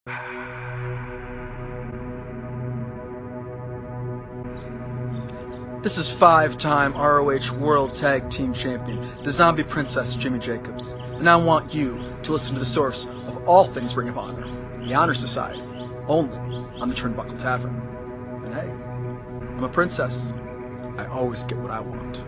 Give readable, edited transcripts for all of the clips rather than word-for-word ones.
This is 5-time ROH World Tag Team Champion, the Zombie Princess Jimmy Jacobs, and I want you to listen to the source of all things Ring of Honor, the Honor Society, only on the Turnbuckle Tavern. And hey, I'm a princess. I always get what I want.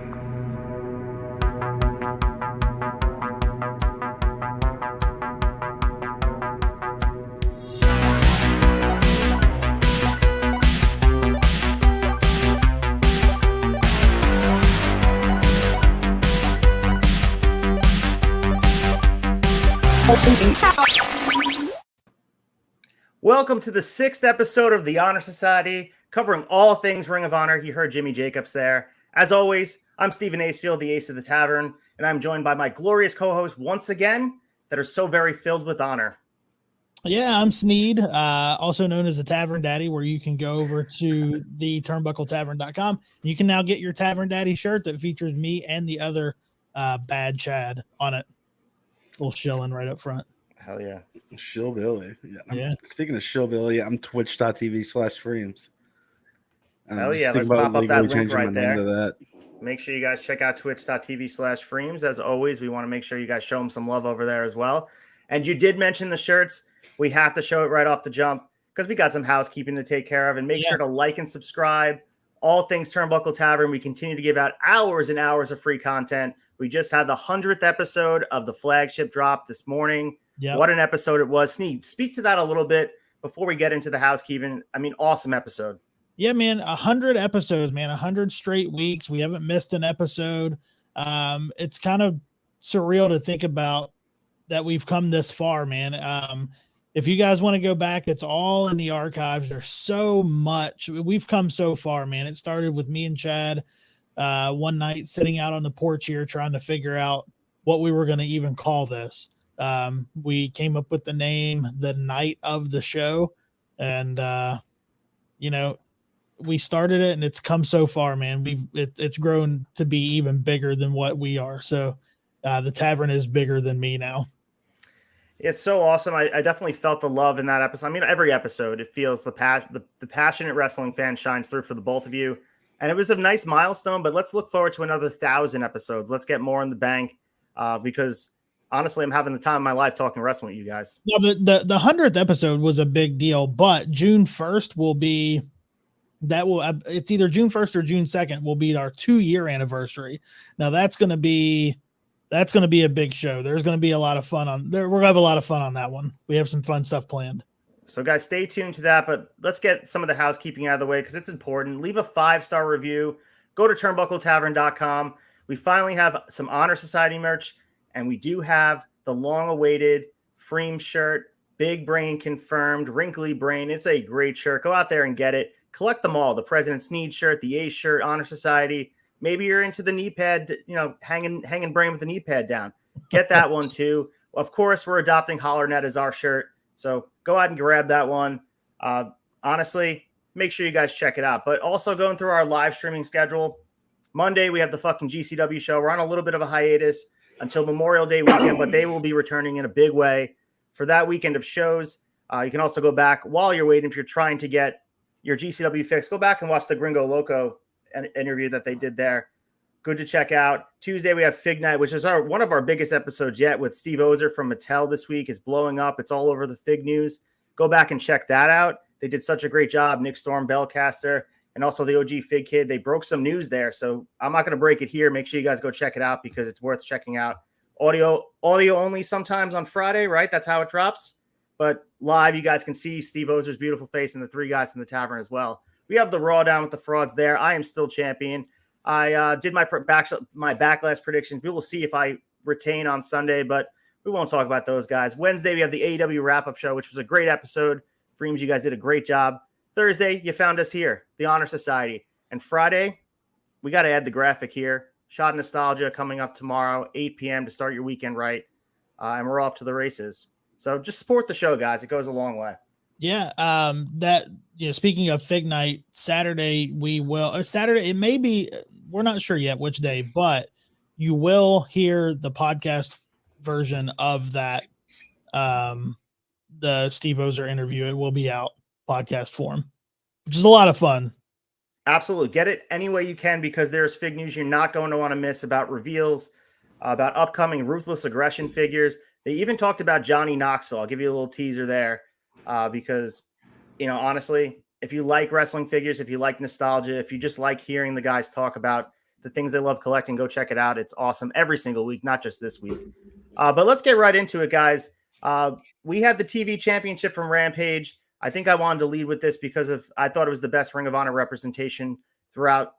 Welcome to the 6th episode of the Honor Society, covering all things Ring of Honor. You heard Jimmy Jacobs there. As always, I'm Stephen Acefield, the Ace of the Tavern, and I'm joined by my glorious co-hosts once again that are so very filled with honor. Yeah, I'm Sneed, also known as the Tavern Daddy, where you can go over to the turnbuckletavern.com. You can now get your Tavern Daddy shirt that features me and the other bad Chad on it. Little shilling right up front. Hell yeah. Shillbilly. Yeah. Speaking of Shillbilly, I'm twitch.tv/freams. Hell yeah. Let's pop up that link right there. Make sure you guys check out twitch.tv/freams. As always, we want to make sure you guys show them some love over there as well. And you did mention the shirts. We have to show it right off the jump because we got some housekeeping to take care of. And make sure to like and subscribe. All things Turnbuckle Tavern. We continue to give out hours and hours of free content. We just had the 100th episode of the flagship drop this morning. Yep. What an episode it was. Sneed, speak to that a little bit before we get into the housekeeping. I mean, awesome episode. Yeah, man, 100 episodes, man, 100 straight weeks. We haven't missed an episode. It's kind of surreal to think about that we've come this far, man. If you guys want to go back, it's all in the archives. There's so much. We've come so far, man. It started with me and Chad one night sitting out on the porch here trying to figure out what we were going to even call this. We came up with the name The Night of the Show, and we started it and it's come so far, man. It's grown to be even bigger than what we are. So the Tavern is bigger than me now. It's so awesome. I definitely felt the love in that episode. I mean, every episode, it feels the passionate wrestling fan shines through for the both of you. And it was a nice milestone, but let's look forward to another 1,000 episodes. Let's get more in the bank because honestly, I'm having the time of my life talking wrestling with you guys. Yeah, but the 100th episode was a big deal, but June 1st will be it's either June 1st or June 2nd will be our 2-year anniversary. Now that's going to be a big show. There's going to be a lot of fun on there. We're going to have a lot of fun on that one. We have some fun stuff planned. So guys, stay tuned to that, but let's get some of the housekeeping out of the way because it's important. Leave a 5-star review. Go to turnbuckletavern.com. We finally have some Honor Society merch, and we do have the long-awaited Freem shirt, Big Brain confirmed, Wrinkly Brain. It's a great shirt. Go out there and get it. Collect them all. The President's Need shirt, the Ace shirt, Honor Society. Maybe you're into the knee pad, hanging brain with the knee pad down. Get that one too. Of course, we're adopting HollerNet as our shirt. So go out and grab that one. Honestly, make sure you guys check it out. But also going through our live streaming schedule. Monday, we have the fucking GCW show. We're on a little bit of a hiatus until Memorial Day weekend, but they will be returning in a big way for that weekend of shows. You can also go back while you're waiting. If you're trying to get your GCW fix, go back and watch the Gringo Loco interview that they did there. Good to check out. Tuesday, we have Fig Night, which is one of our biggest episodes yet with Steve Ozer from Mattel this week. It's blowing up. It's all over the Fig News. Go back and check that out. They did such a great job. Nick Storm, Bellcaster, and also the OG Fig Kid. They broke some news there, so I'm not going to break it here. Make sure you guys go check it out because it's worth checking out. Audio only sometimes on Friday, right? That's how it drops. But live, you guys can see Steve Ozer's beautiful face and the 3 guys from the Tavern as well. We have the Raw down with the frauds there. I am still champion. I did my backlash predictions. We will see if I retain on Sunday, but we won't talk about those guys. Wednesday, we have the AEW wrap-up show, which was a great episode. Freems, you guys did a great job. Thursday, you found us here, the Honor Society. And Friday, we got to add the graphic here. Shot of Nostalgia coming up tomorrow, 8 p.m. to start your weekend right. And we're off to the races. So just support the show, guys. It goes a long way. Yeah. Speaking of Fig Night, Saturday, it may be, we're not sure yet which day, but you will hear the podcast version of that the Steve Ozer interview. It will be out podcast form, which is a lot of fun. Absolutely. Get it any way you can, because there's fig news you're not going to want to miss about reveals, about upcoming Ruthless Aggression figures. They even talked about Johnny Knoxville. I'll give you a little teaser there, because, honestly, if you like wrestling figures, if you like nostalgia, if you just like hearing the guys talk about the things they love collecting, go check it out. It's awesome every single week, not just this week. But let's get right into it, guys. We had the TV championship from Rampage. I think I wanted to lead with this because I thought it was the best Ring of Honor representation throughout,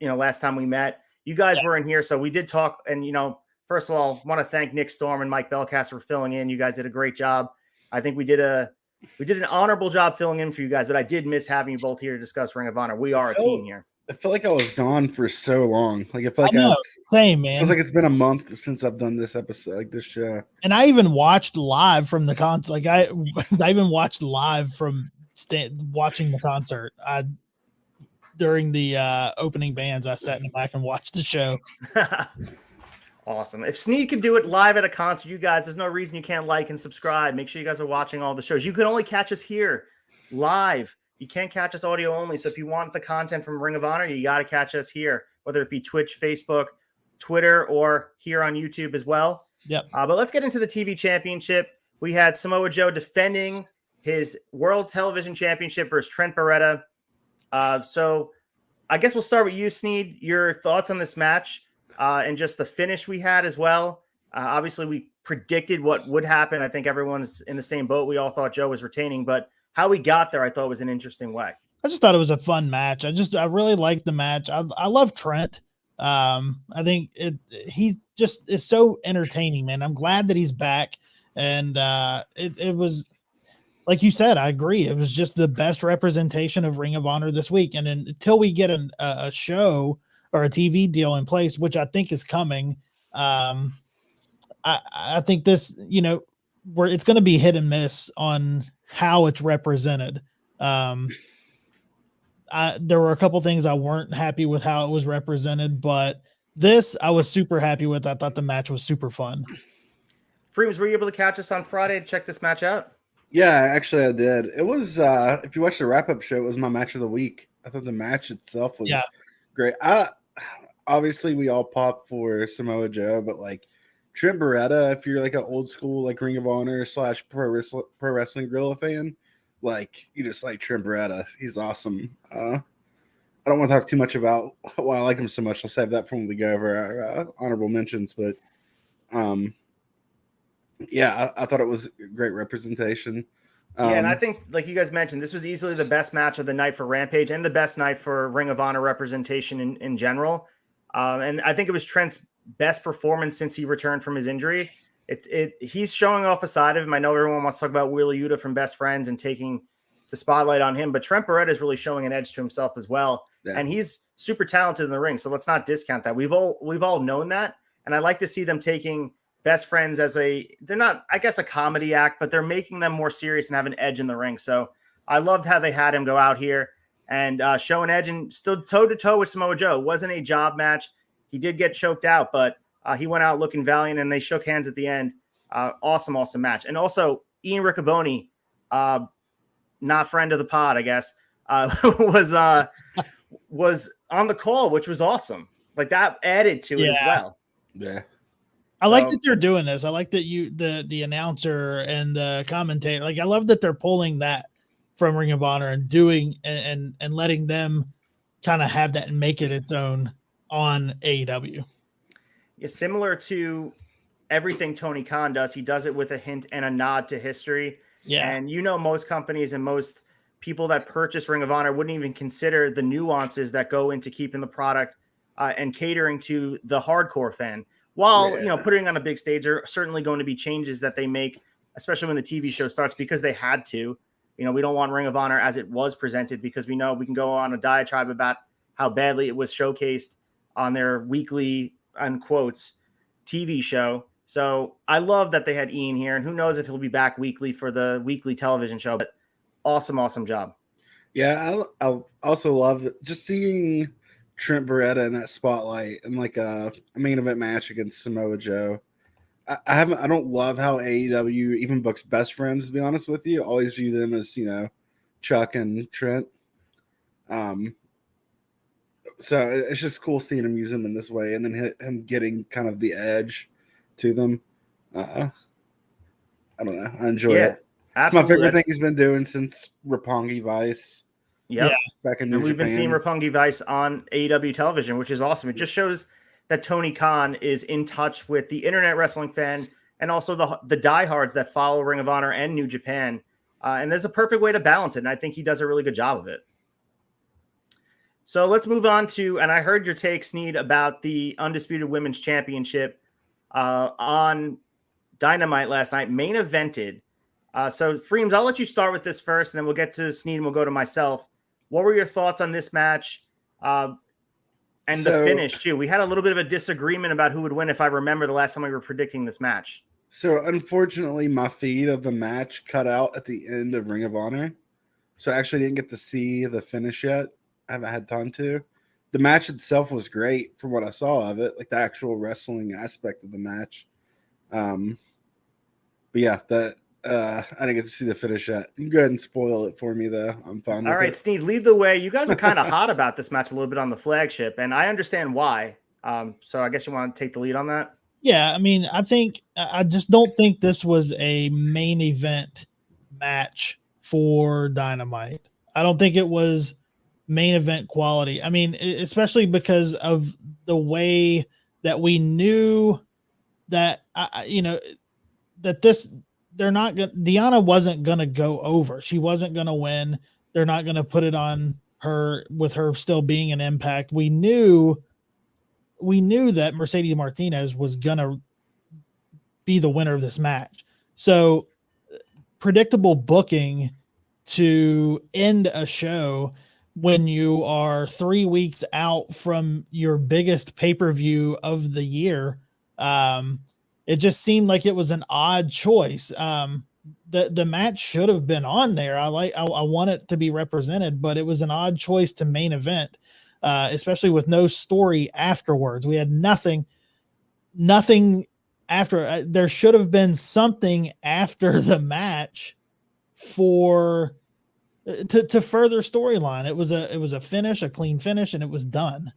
last time we met. You guys were in here, so we did talk. And, first of all, I want to thank Nick Storm and Mike Belcast for filling in. You guys did a great job. I think we did an honorable job filling in for you guys, but I did miss having you both here to discuss Ring of Honor. We are a team here. I feel like I was gone for so long. Like I feel like same, man. It feels like it's been a month since I've done this episode, like this show. And I even watched live from the concert. Like I even watched live from watching the concert. During the opening bands, I sat in the back and watched the show. Awesome. If Sneed could do it live at a concert, you guys, there's no reason you can't like and subscribe. Make sure you guys are watching all the shows. You can only catch us here live. You can't catch us audio only. So if you want the content from Ring of Honor, you got to catch us here, whether it be Twitch, Facebook, Twitter, or here on YouTube as well. Yep. But let's get into the TV championship. We had Samoa Joe defending his World Television Championship versus Trent Beretta. So I guess we'll start with you, Sneed. Your thoughts on this match and just the finish we had as well. Obviously, we predicted what would happen. I think everyone's in the same boat. We all thought Joe was retaining, but how we got there, I thought, was an interesting way. I just thought it was a fun match. I really liked the match. I love Trent. I think he just is so entertaining, man. I'm glad that he's back. And it was, like you said, I agree. It was just the best representation of Ring of Honor this week. And then, until we get a show or a TV deal in place, which I think is coming, I think this, where it's going to be hit and miss on how it's represented. There were a couple things I weren't happy with how it was represented, but this I was super happy with. I thought the match was super fun. Freems, were you able to catch us on Friday to check this match out? Yeah, actually I did. It was, if you watched the wrap-up show, it was my match of the week. I thought the match itself was great. Obviously we all pop for Samoa Joe, but like Trent Beretta, if you're like an old school like Ring of Honor / pro wrestling Guerrilla fan, like you just like Trent Beretta. He's awesome. I don't want to talk too much about why I like him so much. I'll save that for when we go over our honorable mentions. But I thought it was great representation. And I think, like you guys mentioned, this was easily the best match of the night for Rampage and the best night for Ring of Honor representation in general. And I think it was Trent's best performance since he returned from his injury. He's showing off a side of him. I know everyone wants to talk about Wheeler Yuta from Best Friends and taking the spotlight on him, but Trent Beretta is really showing an edge to himself as well. Yeah. And he's super talented in the ring. So let's not discount that. We've all known that. And I like to see them taking Best Friends as they're not, I guess, a comedy act, but they're making them more serious and have an edge in the ring. So I loved how they had him go out here and show an edge and stood toe-to-toe with Samoa Joe. It wasn't a job match. He did get choked out, but he went out looking valiant, and they shook hands at the end. Awesome match. And also, Ian Riccoboni, not friend of the pod, I guess, was on the call, which was awesome. Like, that added to it as well. Yeah. I like that they're doing this. I like that the announcer and the commentator, like, I love that they're pulling that from Ring of Honor and doing and letting them kind of have that and make it its own on AEW. Yeah, similar to everything Tony Khan does, he does it with a hint and a nod to history. Yeah. And most companies and most people that purchase Ring of Honor wouldn't even consider the nuances that go into keeping the product and catering to the hardcore fan. While, putting on a big stage, there are certainly going to be changes that they make, especially when the TV show starts, because they had to. We don't want Ring of Honor as it was presented, because we know we can go on a diatribe about how badly it was showcased on their weekly, unquotes, TV show. So I love that they had Ian here, and who knows if he'll be back weekly for the weekly television show. But awesome job. Yeah, I also love just seeing Trent Beretta in that spotlight and like a main event match against Samoa Joe. I don't love how AEW even books best friends, to be honest with you. I always view them as, Chuck and Trent. So it's just cool seeing him use them in this way, and then him getting kind of the edge to them. I don't know. I enjoy it. It's my favorite thing he's been doing since Roppongi Vice. Yep. Yeah. Back in New Japan. We've been seeing Roppongi Vice on AEW television, which is awesome. It just shows that Tony Khan is in touch with the internet wrestling fan and also the diehards that follow Ring of Honor and New Japan. And there's a perfect way to balance it, and I think he does a really good job of it. So let's move on to, and I heard your take, Sneed, about the Undisputed Women's Championship on Dynamite last night, main evented. So, Freems, I'll let you start with this first, and then we'll get to Sneed and we'll go to myself. What were your thoughts on this match and the finish, too? We had a little bit of a disagreement about who would win, if I remember the last time we were predicting this match. So, unfortunately, my feed of the match cut out at the end of Ring of Honor. So, I actually didn't get to see the finish yet. I haven't had time to. The match itself was great from what I saw of it, like the actual wrestling aspect of the match. But yeah, I didn't get to see the finish yet. You can go ahead and spoil it for me, though. I'm fine with it. All right, Steve, lead the way. You guys are kind of hot about this match a little bit on the flagship, and I understand why. So I guess you want to take the lead on that? Yeah, I mean, I just don't think this was a main event match for Dynamite. I don't think it was main event quality. I mean, especially because of the way that we knew that, Deonna wasn't going to go over. She wasn't going to win. They're not going to put it on her with her still being an Impact. We knew that Mercedes Martinez was going to be the winner of this match. So predictable booking to end a show when you are 3 weeks out from your biggest pay-per-view of the year. It just seemed like it was an odd choice. The match should have been on there. I want it to be represented, but it was an odd choice to main event, especially with no story afterwards. We had nothing after. There should have been something after the match to further storyline. It was a finish, a clean finish, and it was done.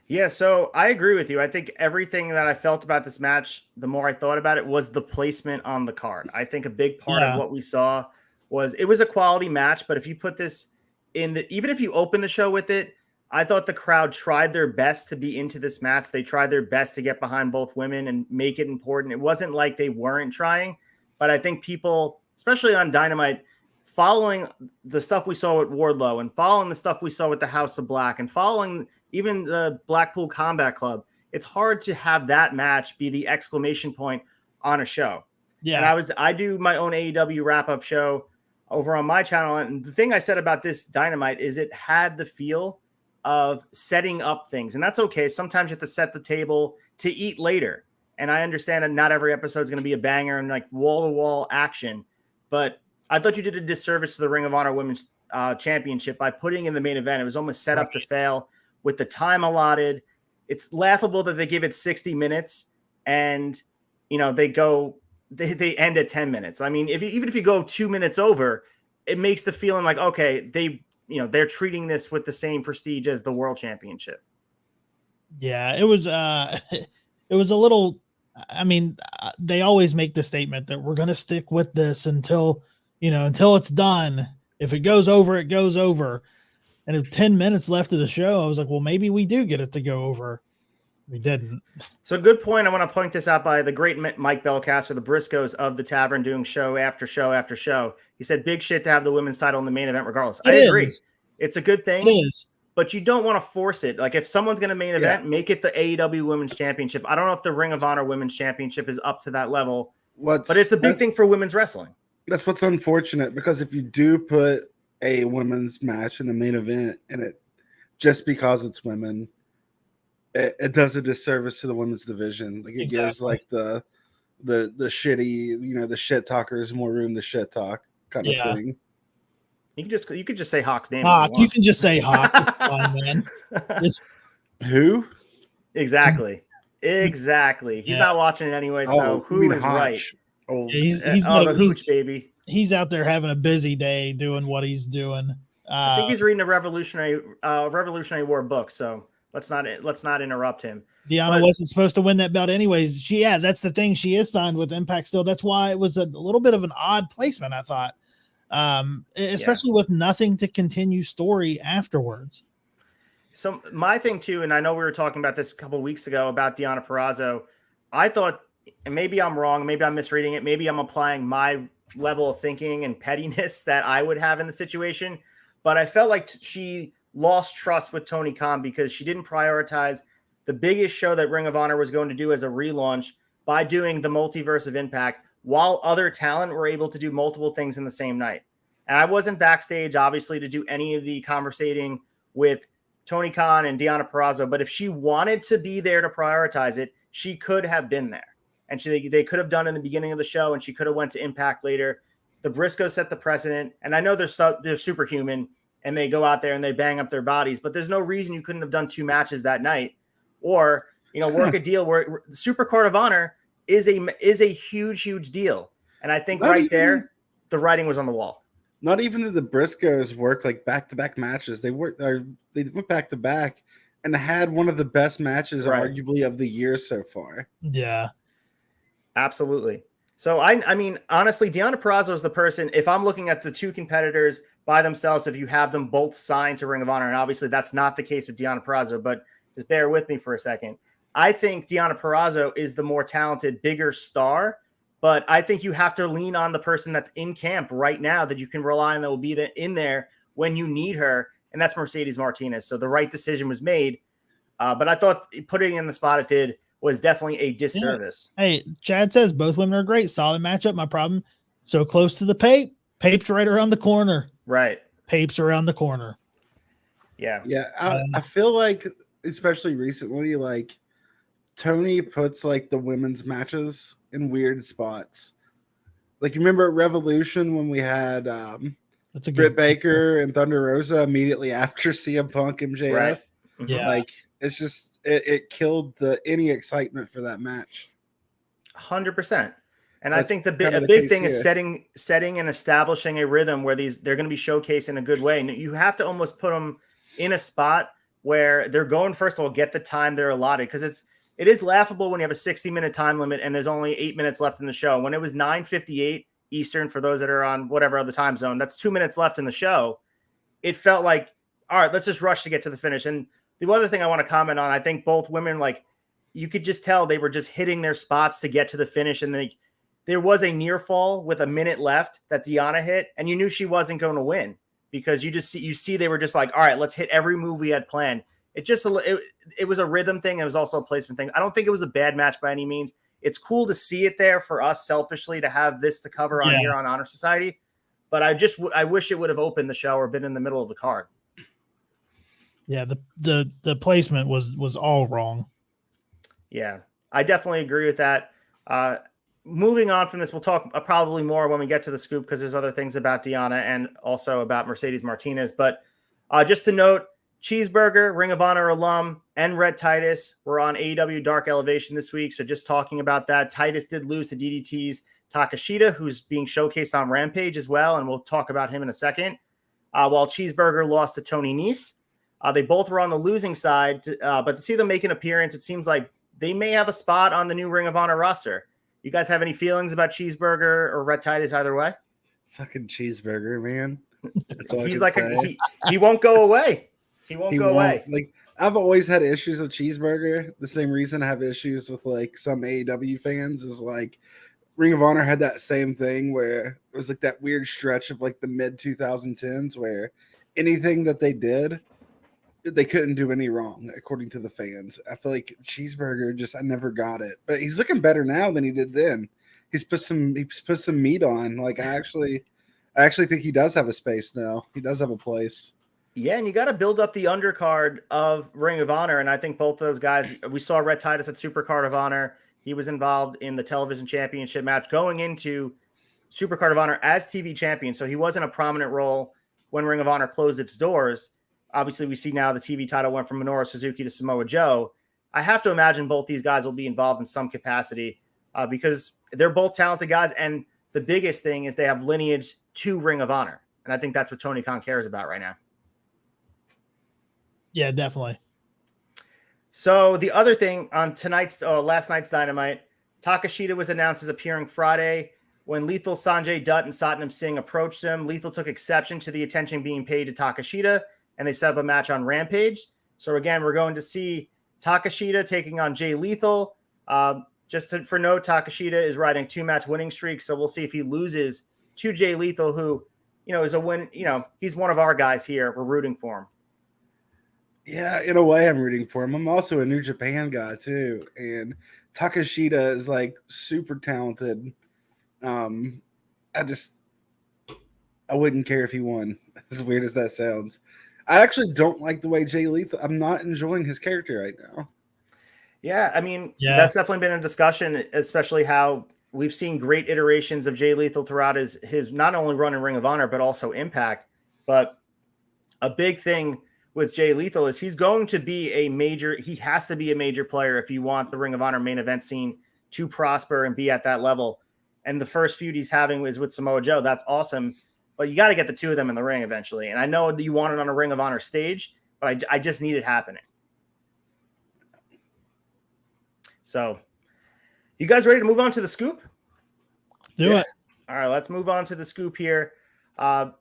Yeah, so I agree with you. I think everything that I felt about this match, the more I thought about it, was the placement on the card. I think a big part of what we saw was it was a quality match, but if you put this even if you open the show with it, I thought the crowd tried their best to be into this match. They tried their best to get behind both women and make it important. It wasn't like they weren't trying, but I think people, especially on Dynamite, following the stuff we saw with Wardlow and following the stuff we saw with the House of Black and following even the Blackpool Combat Club, it's hard to have that match be the exclamation point on a show. Yeah. And I do my own AEW wrap-up show over on my channel. And the thing I said about this Dynamite is it had the feel of setting up things. And that's okay. Sometimes you have to set the table to eat later. And I understand that not every episode is going to be a banger and like wall-to-wall action. But I thought you did a disservice to the Ring of Honor Women's Championship by putting in the main event. It was almost set up to fail with the time allotted. It's laughable that they give it 60 minutes and, they end at 10 minutes. I mean, even if you go 2 minutes over, it makes the feeling like, okay, they're treating this with the same prestige as the World Championship. Yeah, it was a little, I mean, they always make the statement that we're going to stick with this until it's done. If it goes over, it goes over. And it's 10 minutes left of the show. I was like, well, maybe we do get it to go over. We didn't. So good point. I want to point this out by the great Mike Belcaster, the Briscoes of the Tavern, doing show after show after show. He said, big shit to have the women's title in the main event regardless. I agree. It's a good thing. It is. But you don't want to force it. Like if someone's going to main event, make it the AEW Women's Championship. I don't know if the Ring of Honor Women's Championship is up to that level. But it's a big thing for women's wrestling. That's what's unfortunate, because if you do put a women's match in the main event and it just because it's women, it does a disservice to the women's division. Like it gives like the shitty, the shit talkers more room to shit talk kind of thing. You could just say Hawk's name. Hawk, you can just say Hawk. Fine, man. Who? Exactly. Exactly. He's not watching it anyway, so who is right? Oh, yeah, the hooch, baby. He's out there having a busy day doing what he's doing. I think he's reading a Revolutionary War book, so let's not interrupt him. Deonna wasn't supposed to win that belt anyways. That's the thing. She is signed with Impact still. That's why it was a little bit of an odd placement, I thought. Especially with nothing to continue story afterwards. So my thing too, and I know we were talking about this a couple of weeks ago about Deonna Purrazzo. I thought, and maybe I'm wrong, maybe I'm misreading it, maybe I'm applying my level of thinking and pettiness that I would have in the situation, but I felt like she lost trust with Tony Khan because she didn't prioritize the biggest show that Ring of Honor was going to do as a relaunch by doing the Multiverse of Impact, while other talent were able to do multiple things in the same night. And I wasn't backstage, obviously, to do any of the conversating with Tony Khan and Deonna Purrazzo, but if she wanted to be there to prioritize it, she could have been there. And they could have done in the beginning of the show, and she could have went to Impact later. The Briscoes set the precedent, and I know they're superhuman, and they go out there and they bang up their bodies, but there's no reason you couldn't have done 2 matches that night, or work a deal where the Super Court of Honor is a huge deal. And I think there, the writing was on the wall. Not even did the Briscoes work like back-to-back matches. They went back-to-back and had one of the best matches, arguably, of the year so far. Yeah, absolutely. So I mean, honestly, Deonna Purrazzo is the person. If I'm looking at the 2 competitors by themselves, if you have them both signed to Ring of Honor, and obviously that's not the case with Deonna Purrazzo, but just bear with me for a second. I think Deonna Purrazzo is the more talented, bigger star. But I think you have to lean on the person that's in camp right now that you can rely on that will be in there when you need her, and that's Mercedes Martinez. So the right decision was made, but I thought putting in the spot it did was definitely a disservice. Yeah. Hey, Chad says both women are great. Solid matchup. My problem, so close to the Pape. Pape's right around the corner. Right. Pape's around the corner. Yeah. Yeah, I feel like, especially recently, like, Tony puts like the women's matches in weird spots. Like, you remember at Revolution when we had Britt Baker and Thunder Rosa immediately after CM Punk MJF? Right. Yeah. Like, it's just it killed any excitement for that match. 100%. And I think a big thing is setting and establishing a rhythm where they're going to be showcased in a good way. And you have to almost put them in a spot where they're going, first of all, get the time they're allotted, because it is laughable when you have a 60-minute time limit and there's only 8 minutes left in the show. When it was 9:58 Eastern, for those that are on whatever other time zone, that's 2 minutes left in the show. It felt like, all right, let's just rush to get to the finish. And the other thing I want to comment on, I think both women, like, you could just tell they were just hitting their spots to get to the finish. And there was a near fall with a minute left that Deonna hit, and you knew she wasn't going to win because you see they were just like, all right, let's hit every move we had planned. It was a rhythm thing. It was also a placement thing. I don't think it was a bad match by any means. It's cool to see it there for us selfishly to have this to cover on here on Honor Society. But I wish it would have opened the show or been in the middle of the card. Yeah, the placement was all wrong. Yeah, I definitely agree with that. Moving on from this, we'll talk probably more when we get to the scoop because there's other things about Deonna and also about Mercedes Martinez. But just to note, Cheeseburger, Ring of Honor alum, and Red Titus were on AEW Dark Elevation this week. So just talking about that, Titus did lose to DDT's Takashita, who's being showcased on Rampage as well, and we'll talk about him in a second. While Cheeseburger lost to Tony Nese. They both were on the losing side, but to see them make an appearance, it seems like they may have a spot on the new Ring of Honor roster. You guys have any feelings about Cheeseburger or Red Titus either way? Fucking Cheeseburger, man. He's like he won't go away. He won't go away. Like, I've always had issues with Cheeseburger. The same reason I have issues with like some AEW fans is like Ring of Honor had that same thing where it was like that weird stretch of like the mid 2010s where anything that they did, they couldn't do any wrong according to the fans. I feel like Cheeseburger I never got it, but he's looking better now than he did then. He's put some meat on. Like, I actually think he does have a space now. He does have a place. Yeah, and you got to build up the undercard of Ring of Honor, and I think both of those guys, we saw Red Titus at Supercard of Honor. He was involved in the television championship match going into Supercard of Honor as TV champion, so he wasn't a prominent role when Ring of Honor closed its doors. Obviously, we see now the TV title went from Minoru Suzuki to Samoa Joe. I have to imagine both these guys will be involved in some capacity because they're both talented guys. And the biggest thing is they have lineage to Ring of Honor. And I think that's what Tony Khan cares about right now. Yeah, definitely. So the other thing on last night's Dynamite, Takashita was announced as appearing Friday. When Lethal, Sanjay Dutt, and Satnam Singh approached him, Lethal took exception to the attention being paid to Takashita, and they set up a match on Rampage. So again, we're going to see Takashita taking on Jay Lethal. For note, Takashita is riding a 2-match winning streak, so we'll see if he loses to Jay Lethal, who, is a win. He's one of our guys here. We're rooting for him. Yeah, in a way, I'm rooting for him. I'm also a New Japan guy too, and Takashita is like super talented. I wouldn't care if he won. As weird as that sounds, I actually don't like the way Jay Lethal. I'm not enjoying his character right now. Yeah, that's definitely been a discussion, especially how we've seen great iterations of Jay Lethal throughout his not only run in Ring of Honor but also Impact. But a big thing with Jay Lethal is he has to be a major player if you want the Ring of Honor main event scene to prosper and be at that level. And the first feud he's having is with Samoa Joe. That's awesome. But you got to get the two of them in the ring eventually. And I know that you want it on a Ring of Honor stage, but I just need it happening. So you guys ready to move on to the scoop? Do it. All right, let's move on to the scoop here. And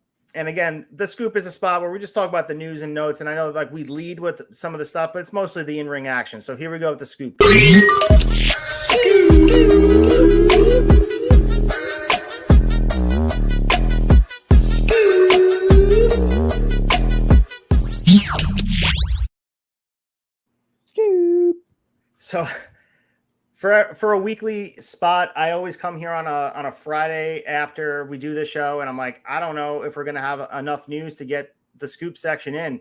again, the scoop is a spot where we just talk about the news and notes. And I know we lead with some of the stuff, but it's mostly the in-ring action. So here we go with the scoop. So for a weekly spot, I always come here on a Friday after we do the show, and I'm like, I don't know if we're going to have enough news to get the scoop section in,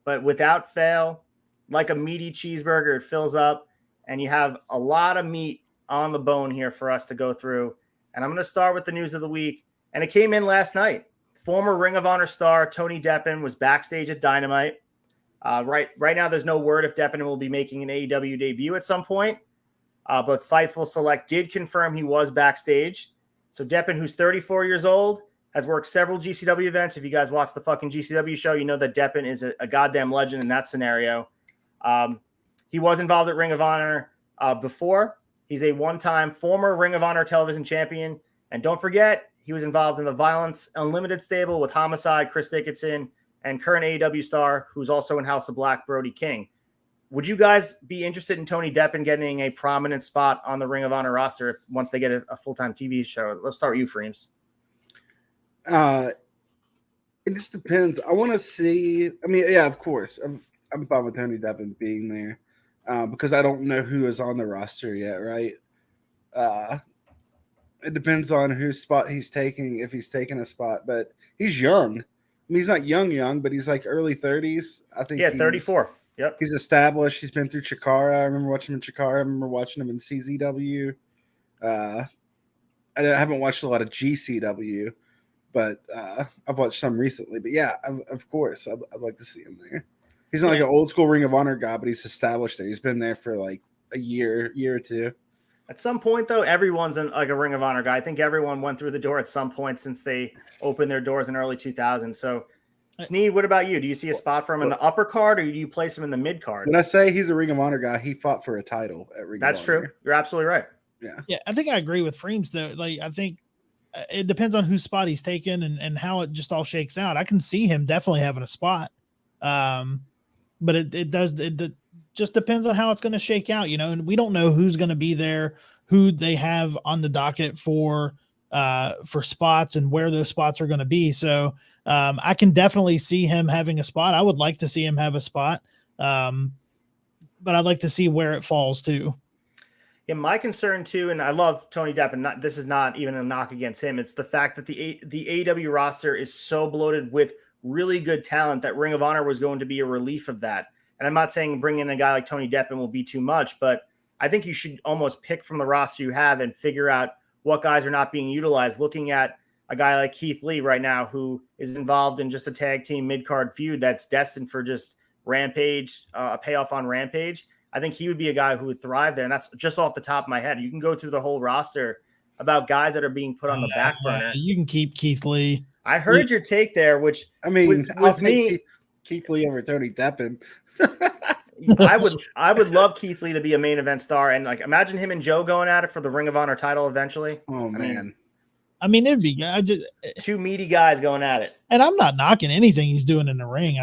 but without fail, like a meaty cheeseburger, it fills up, and you have a lot of meat on the bone here for us to go through. And I'm going to start with the news of the week, and it came in last night. Former Ring of Honor star Tony Deppen was backstage at Dynamite. Right now, there's no word if Deppen will be making an AEW debut at some point. But Fightful Select did confirm he was backstage. So Deppen, who's 34 years old, has worked several GCW events. If you guys watch the fucking GCW show, you know that Deppen is a goddamn legend in that scenario. He was involved at Ring of Honor before. He's a one-time former Ring of Honor Television Champion. And don't forget, he was involved in the Violence Unlimited stable with Homicide, Chris Dickinson, and current AEW star, who's also in House of Black, Brody King. Would you guys be interested in Tony Deppen getting a prominent spot on the Ring of Honor roster once they get a full-time TV show? Let's start with you, Freems. It just depends. I want to see. Yeah, of course. I'm fine with Tony Deppen being there because I don't know who is on the roster yet, right? It depends on whose spot he's taking, if he's taking a spot. But he's young. He's not young, but he's like early 30s. I think. Yeah, 34. Yep. He's established. He's been through Chikara. I remember watching him in Chikara. I remember watching him in CZW. I haven't watched a lot of GCW, but I've watched some recently. But yeah, of course, I'd like to see him there. He's not like an old school Ring of Honor guy, but he's established there. He's been there for like a year or two. At some point, though, everyone's like a Ring of Honor guy. I think everyone went through the door at some point since they opened their doors in early 2000. So, Sneed, what about you? Do you see a spot for him in the upper card, or do you place him in the mid card? When I say he's a Ring of Honor guy, he fought for a title at Ring of Honor. That's true. You're absolutely right. Yeah, I think I agree with Freems, though. Like, I think it depends on whose spot he's taken and how it just all shakes out. I can see him definitely having a spot. But it just depends on how it's going to shake out, and we don't know who's going to be there, who they have on the docket for spots and where those spots are going to be. So I can definitely see him having a spot. I would like to see him have a spot. But I'd like to see where it falls too. Yeah, my concern too, and I love Tony Deppen. This is not even a knock against him. It's the fact that the AEW roster is so bloated with really good talent that Ring of Honor was going to be a relief of that. And I'm not saying bringing in a guy like Tony Deppen will be too much, but I think you should almost pick from the roster you have and figure out what guys are not being utilized. Looking at a guy like Keith Lee right now, who is involved in just a tag team mid-card feud that's destined for just Rampage, a payoff on Rampage. I think he would be a guy who would thrive there. And that's just off the top of my head. You can go through the whole roster about guys that are being put on the back burner. You can keep Keith Lee. I heard your take there, which I mean, was me. Keith Lee over Tony Deppen. I would love Keith Lee to be a main event star, and like imagine him and Joe going at it for the Ring of Honor title eventually. Oh man, I mean it'd be two meaty guys going at it. And I'm not knocking anything he's doing in the ring.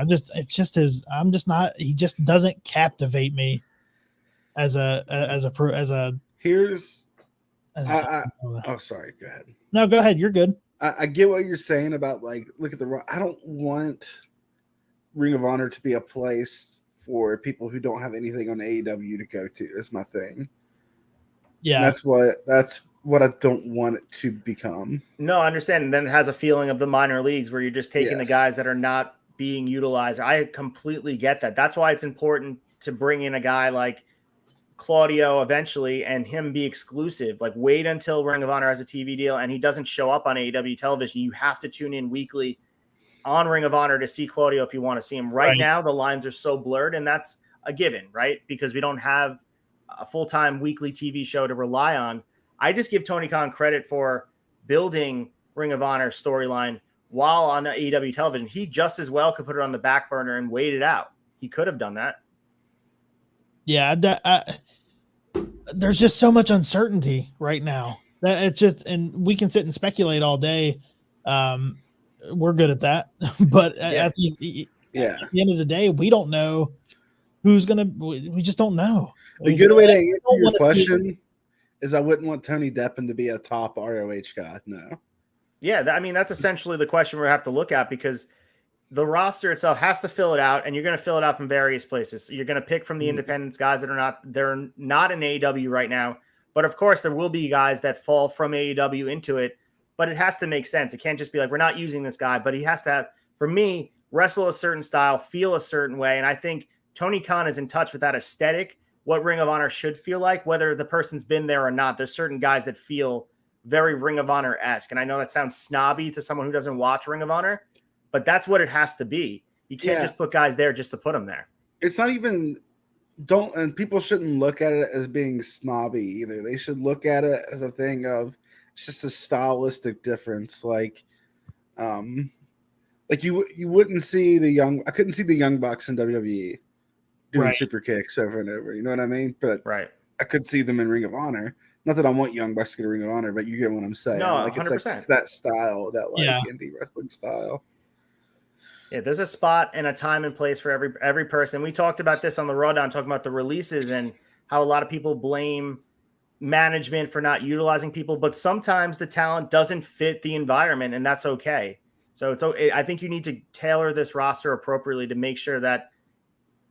He just doesn't captivate me as a. Oh, sorry. Go ahead. No, go ahead. You're good. I get what you're saying about like, look at I don't want Ring of Honor to be a place for people who don't have anything on AEW to go to. Is my thing. Yeah, that's what I don't want it to become. No, I understand. And then it has a feeling of the minor leagues where you're just taking the guys that are not being utilized. I completely get that. That's why it's important to bring in a guy like Claudio eventually and him be exclusive. Like wait until Ring of Honor has a TV deal and he doesn't show up on AEW television. You have to tune in weekly on Ring of Honor to see Claudio if you want to see him. Right now, the lines are so blurred, and that's a given, right? Because we don't have a full-time weekly TV show to rely on. I just give Tony Khan credit for building Ring of Honor storyline while on AEW television. He just as well could put it on the back burner and wait it out. He could have done that. Yeah, there's just so much uncertainty right now that it's just, and we can sit and speculate all day. We're good at that, but at the end of the day, we don't know who's gonna. We just don't know. The good way to answer your question is I wouldn't want Tony Deppen to be a top ROH guy. No. Yeah, I mean that's essentially the question we have to look at because the roster itself has to fill it out, and you're going to fill it out from various places. So you're going to pick from the independents, guys that are not in AEW right now, but of course there will be guys that fall from AEW into it. But it has to make sense. It can't just be like, we're not using this guy, but he has to have, for me, wrestle a certain style, feel a certain way. And I think Tony Khan is in touch with that aesthetic, what Ring of Honor should feel like, whether the person's been there or not. There's certain guys that feel very Ring of Honor-esque. And I know that sounds snobby to someone who doesn't watch Ring of Honor, but that's what it has to be. You can't just put guys there just to put them there. It's not even, and people shouldn't look at it as being snobby either. They should look at it as a thing of, it's just a stylistic difference. Like you wouldn't see I couldn't see the Young Bucks in WWE doing super kicks over and over. You know what I mean? But I could see them in Ring of Honor. Not that I want Young Bucks to get a Ring of Honor, but you get what I'm saying. No, like 100%. It's that style, that indie wrestling style. Yeah, there's a spot and a time and place for every person. We talked about this on the Raw Down, talking about the releases and how a lot of people blame management for not utilizing people, but sometimes the talent doesn't fit the environment, and that's okay. So I think you need to tailor this roster appropriately to make sure that,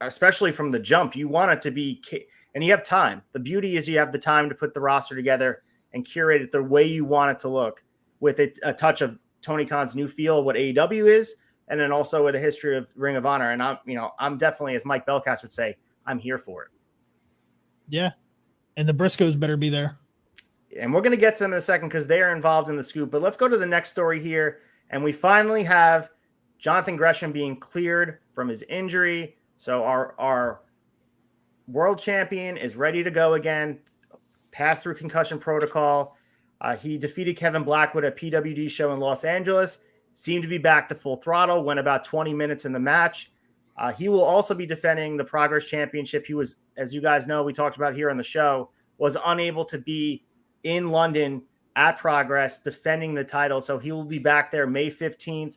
especially from the jump, you want it to be, and you have time. The beauty is you have the time to put the roster together and curate it the way you want it to look, with a touch of Tony Khan's new feel, what AEW is, and then also with a history of Ring of Honor. And I'm definitely, as Mike Belcast would say, I'm here for it. Yeah. And the Briscoes better be there. And we're going to get to them in a second because they are involved in the scoop. But let's go to the next story here. And we finally have Jonathan Gresham being cleared from his injury. So our world champion is ready to go again, passed through concussion protocol. He defeated Kevin Blackwood at PWD show in Los Angeles, seemed to be back to full throttle, went about 20 minutes in the match. He will also be defending the Progress Championship. He was, as you guys know, we talked about here on the show, was unable to be in London at Progress defending the title. So he will be back there May 15th,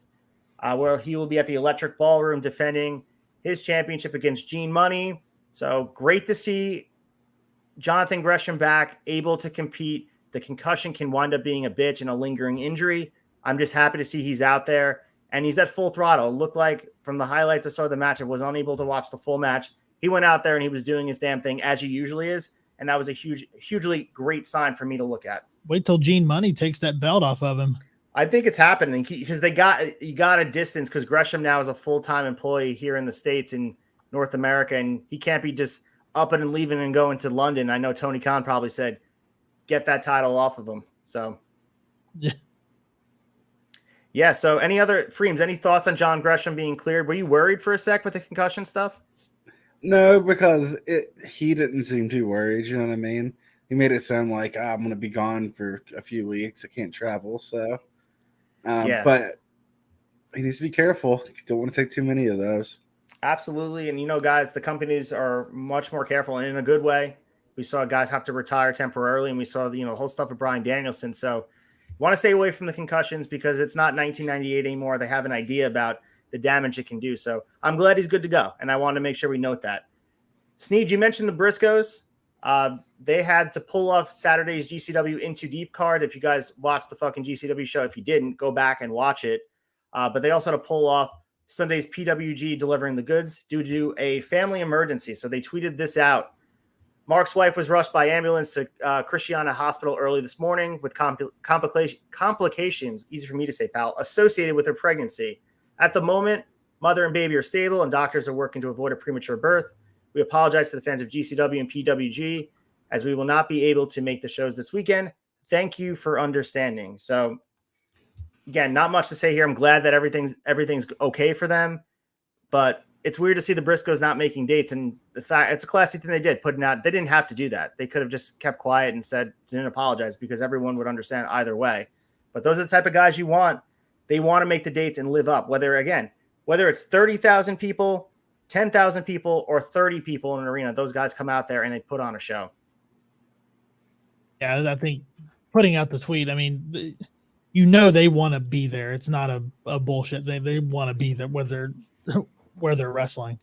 where he will be at the Electric Ballroom defending his championship against Gene Money. So great to see Jonathan Gresham back, able to compete. The concussion can wind up being a bitch and a lingering injury. I'm just happy to see he's out there. And he's at full throttle. It looked like from the highlights I saw of the match, I was unable to watch the full match. He went out there and he was doing his damn thing as he usually is. And that was a hugely great sign for me to look at. Wait till Gene Money takes that belt off of him. I think it's happening because you got a distance because Gresham now is a full-time employee here in the States in North America. And he can't be just up and leaving and going to London. I know Tony Khan probably said, get that title off of him. So, yeah. So any other Freems, any thoughts on John Gresham being cleared? Were you worried for a sec with the concussion stuff? No, because he didn't seem too worried. You know what I mean? He made it sound like I'm going to be gone for a few weeks. I can't travel, so. But he needs to be careful. You don't want to take too many of those. Absolutely. And, guys, the companies are much more careful and in a good way. We saw guys have to retire temporarily, and we saw, the whole stuff with Bryan Danielson. So want to stay away from the concussions because it's not 1998 anymore. They have an idea about the damage it can do. So I'm glad he's good to go, and I want to make sure we note that. Sneed, you mentioned the Briscoes. They had to pull off Saturday's GCW Into Deep card. If you guys watched the fucking GCW show, if you didn't, go back and watch it. But they also had to pull off Sunday's PWG Delivering the Goods due to a family emergency. So they tweeted this out. Mark's wife was rushed by ambulance to Christiana Hospital early this morning with complications, easy for me to say, pal, associated with her pregnancy. At the moment, mother and baby are stable, and doctors are working to avoid a premature birth. We apologize to the fans of GCW and PWG, as we will not be able to make the shows this weekend. Thank you for understanding. So, again, not much to say here. I'm glad that everything's okay for them, but it's weird to see the Briscoes not making dates, and the fact it's a classy thing they did, putting out. They didn't have to do that. They could have just kept quiet and didn't apologize, because everyone would understand either way. But those are the type of guys you want. They want to make the dates and live up, whether it's 30,000 people, 10,000 people, or 30 people in an arena. Those guys come out there and they put on a show. Yeah, I think putting out the tweet, I mean, they want to be there. It's not a bullshit. They want to be there where they're wrestling.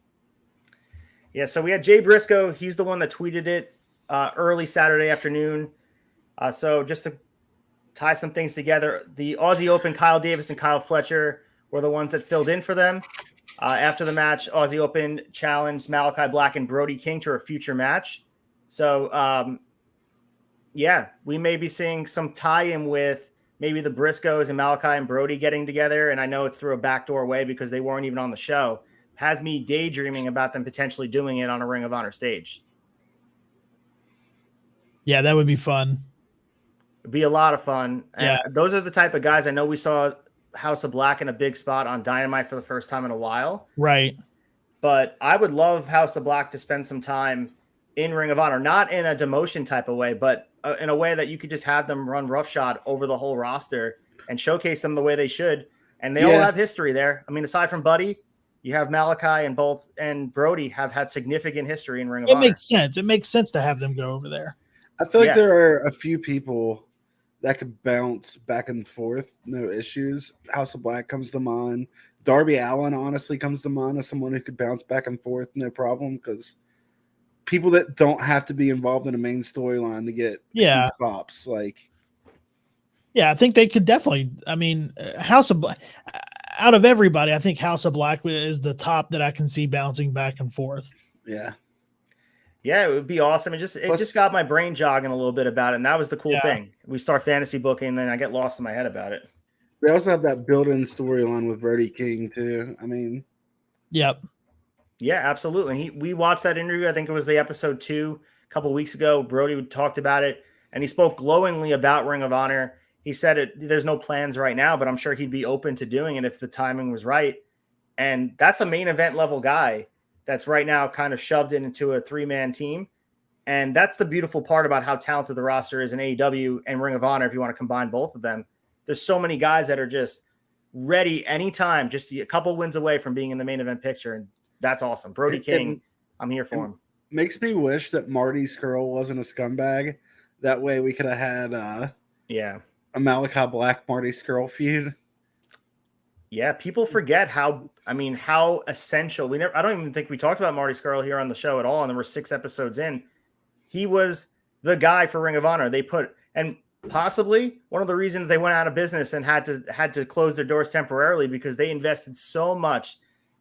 Yeah, so we had Jay Briscoe. He's the one that tweeted it early Saturday afternoon. So just to tie some things together, the Aussie Open, Kyle Davis and Kyle Fletcher were the ones that filled in for them. After the match, Aussie Open challenged Malachi Black and Brody King to a future match. So, we may be seeing some tie-in with maybe the Briscoes and Malachi and Brody getting together. And I know it's through a backdoor way because they weren't even on the show. Has me daydreaming about them potentially doing it on a Ring of Honor stage. Yeah, that would be fun. It'd be a lot of fun. Yeah. And those are the type of guys. I know we saw House of Black in a big spot on Dynamite for the first time in a while. Right. But I would love House of Black to spend some time in Ring of Honor, not in a demotion type of way, but in a way that you could just have them run roughshod over the whole roster and showcase them the way they should. And they all have history there. I mean, aside from Buddy, you have Malachi and Brody have had significant history in Ring of Honor. It makes sense. It makes sense to have them go over there. I feel like there are a few people that could bounce back and forth, no issues. House of Black comes to mind. Darby Allin honestly comes to mind as someone who could bounce back and forth, no problem, because people that don't have to be involved in a main storyline to get pops. I think they could definitely. I mean, House of Black, out of everybody, I think House of Black is the top that I can see bouncing back and forth. Yeah. Yeah, it would be awesome. It just got my brain jogging a little bit about it, and that was the cool thing. We start fantasy booking, and then I get lost in my head about it. They also have that built-in storyline with Brody King, too. I mean... Yep. Yeah, absolutely. We watched that interview. I think it was the episode 2 a couple weeks ago. Brody talked about it, and he spoke glowingly about Ring of Honor. He said there's no plans right now, but I'm sure he'd be open to doing it if the timing was right. And that's a main event level guy that's right now kind of shoved into a 3-man team. And that's the beautiful part about how talented the roster is in AEW and Ring of Honor. If you want to combine both of them, there's so many guys that are just ready anytime, just a couple wins away from being in the main event picture. And that's awesome. Brody King, I'm here for him. Makes me wish that Marty Scurll wasn't a scumbag. That way we could have had a Malachi Black Marty Scurll feud. Yeah, people forget how essential. I don't even think we talked about Marty Scurll here on the show at all, and there were 6 episodes in. He was the guy for Ring of Honor. And possibly one of the reasons they went out of business and had to close their doors temporarily, because they invested so much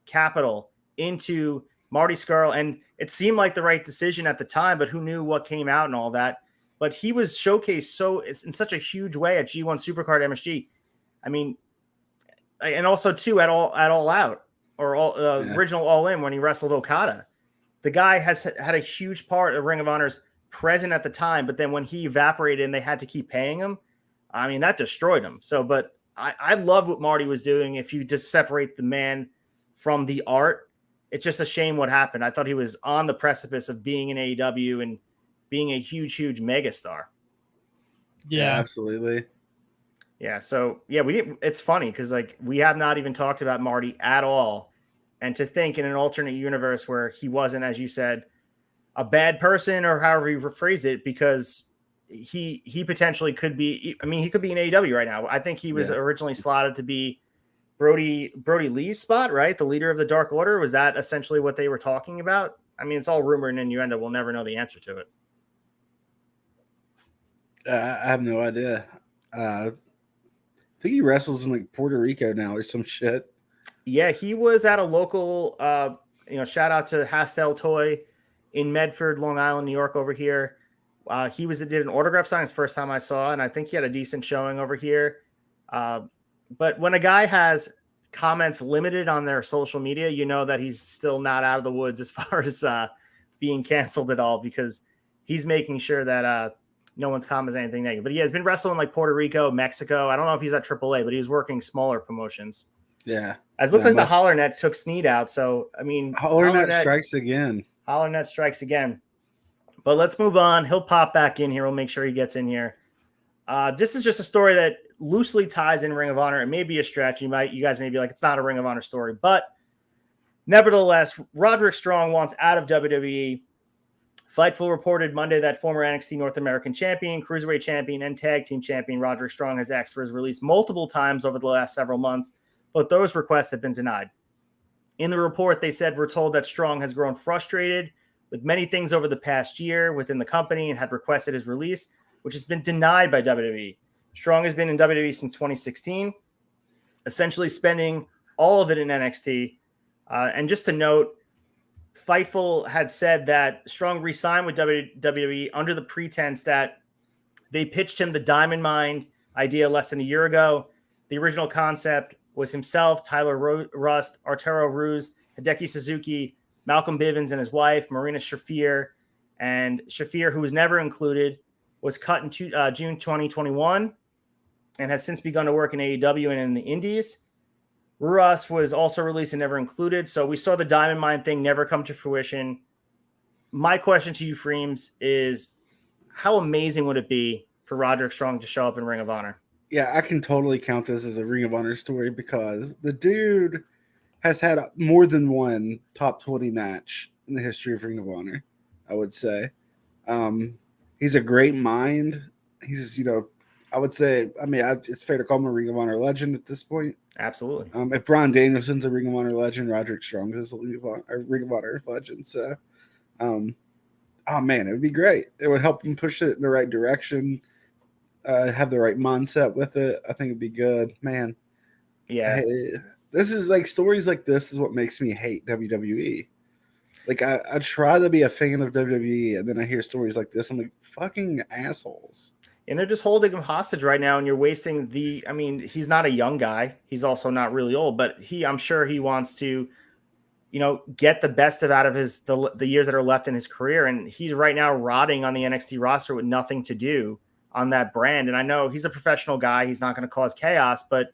capital into Marty Scurll, and it seemed like the right decision at the time, but who knew what came out and all that. But he was showcased in such a huge way at G1 Supercard MSG. I mean, and also too at All Out or original All In when he wrestled Okada. The guy has had a huge part of Ring of Honor's present at the time, but then when he evaporated and they had to keep paying him, I mean, that destroyed him. So, but I love what Marty was doing. If you just separate the man from the art, it's just a shame what happened. I thought he was on the precipice of being in AEW and being a huge, huge megastar. Yeah, absolutely. Yeah. So yeah, it's funny because like we have not even talked about Marty at all. And to think in an alternate universe where he wasn't, as you said, a bad person or however you rephrase it, because he potentially could be, I mean, he could be in AEW right now. I think he was originally slotted to be Brody Lee's spot, right? The leader of the Dark Order. Was that essentially what they were talking about? I mean, it's all rumor and innuendo. We'll never know the answer to it. I have no idea. I think he wrestles in like Puerto Rico now or some shit. Yeah, he was at a local, shout out to Hastel Toy in Medford, Long Island, New York over here. He did an autograph sign his first time I saw, and I think he had a decent showing over here. But when a guy has comments limited on their social media, you know that he's still not out of the woods as far as being canceled at all, because he's making sure that no one's commenting anything negative. But he has been wrestling like Puerto Rico, Mexico. I don't know if he's at AAA, but he was working smaller promotions. Yeah. As looks like the HollerNet took Sneed out. So, I mean, HollerNet strikes again. HollerNet strikes again. But let's move on. He'll pop back in here. We'll make sure he gets in here. This is just a story that loosely ties in Ring of Honor. It may be a stretch. You guys may be like, it's not a Ring of Honor story. But nevertheless, Roderick Strong wants out of WWE. Fightful reported Monday that former NXT North American champion, cruiserweight champion, and tag team champion Roderick Strong has asked for his release multiple times over the last several months, but those requests have been denied. In the report, they said, we're told that Strong has grown frustrated with many things over the past year within the company and had requested his release, which has been denied by WWE. Strong has been in WWE since 2016, essentially spending all of it in NXT. And just to note, Fightful had said that Strong re-signed with WWE under the pretense that they pitched him the Diamond Mine idea less than a year ago. The original concept was himself, Tyler Rust, Arturo Ruz, Hideki Suzuki, Malcolm Bivens and his wife, Marina Shafir. And Shafir, who was never included, was cut in June 2021 and has since begun to work in AEW and in the Indies. Ruas was also released and never included. So we saw the Diamond Mine thing never come to fruition. My question to you, Freems, is how amazing would it be for Roderick Strong to show up in Ring of Honor? Yeah, I can totally count this as a Ring of Honor story because the dude has had more than one top 20 match in the history of Ring of Honor, I would say. He's a great mind. He's, I would say, it's fair to call him a Ring of Honor legend at this point. Absolutely. If Bryan Danielson's a Ring of Honor legend, Roderick Strong is a Ring of Honor legend. So, oh man, it would be great. It would help him push it in the right direction, have the right mindset with it. I think it'd be good, man. Yeah. This is like stories like this is what makes me hate WWE. Like I try to be a fan of WWE, and then I hear stories like this. I'm like, fucking assholes. And they're just holding him hostage right now, and you're wasting he's not a young guy. He's also not really old, but I'm sure he wants to, get the best out of the years that are left in his career. And he's right now rotting on the NXT roster with nothing to do on that brand. And I know he's a professional guy. He's not going to cause chaos, but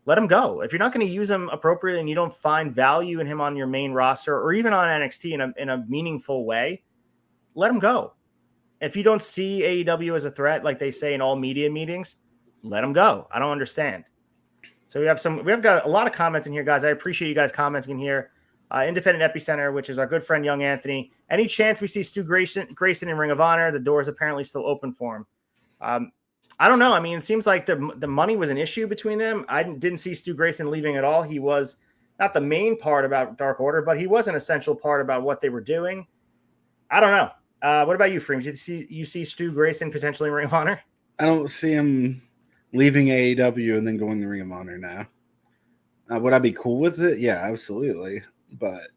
let him go. If you're not going to use him appropriately and you don't find value in him on your main roster or even on NXT in a meaningful way, let him go. If you don't see AEW as a threat, like they say in all media meetings, let them go. I don't understand. So we've got a lot of comments in here, guys. I appreciate you guys commenting in here. Independent Epicenter, which is our good friend, Young Anthony. Any chance we see Stu Grayson in Ring of Honor? The door is apparently still open for him. I don't know. I mean, it seems like the money was an issue between them. I didn't see Stu Grayson leaving at all. He was not the main part about Dark Order, but he was an essential part about what they were doing. I don't know. What about you, Freems? You see Stu Grayson potentially in Ring of Honor? I don't see him leaving AEW and then going to Ring of Honor now. Would I be cool with it? Yeah, absolutely. But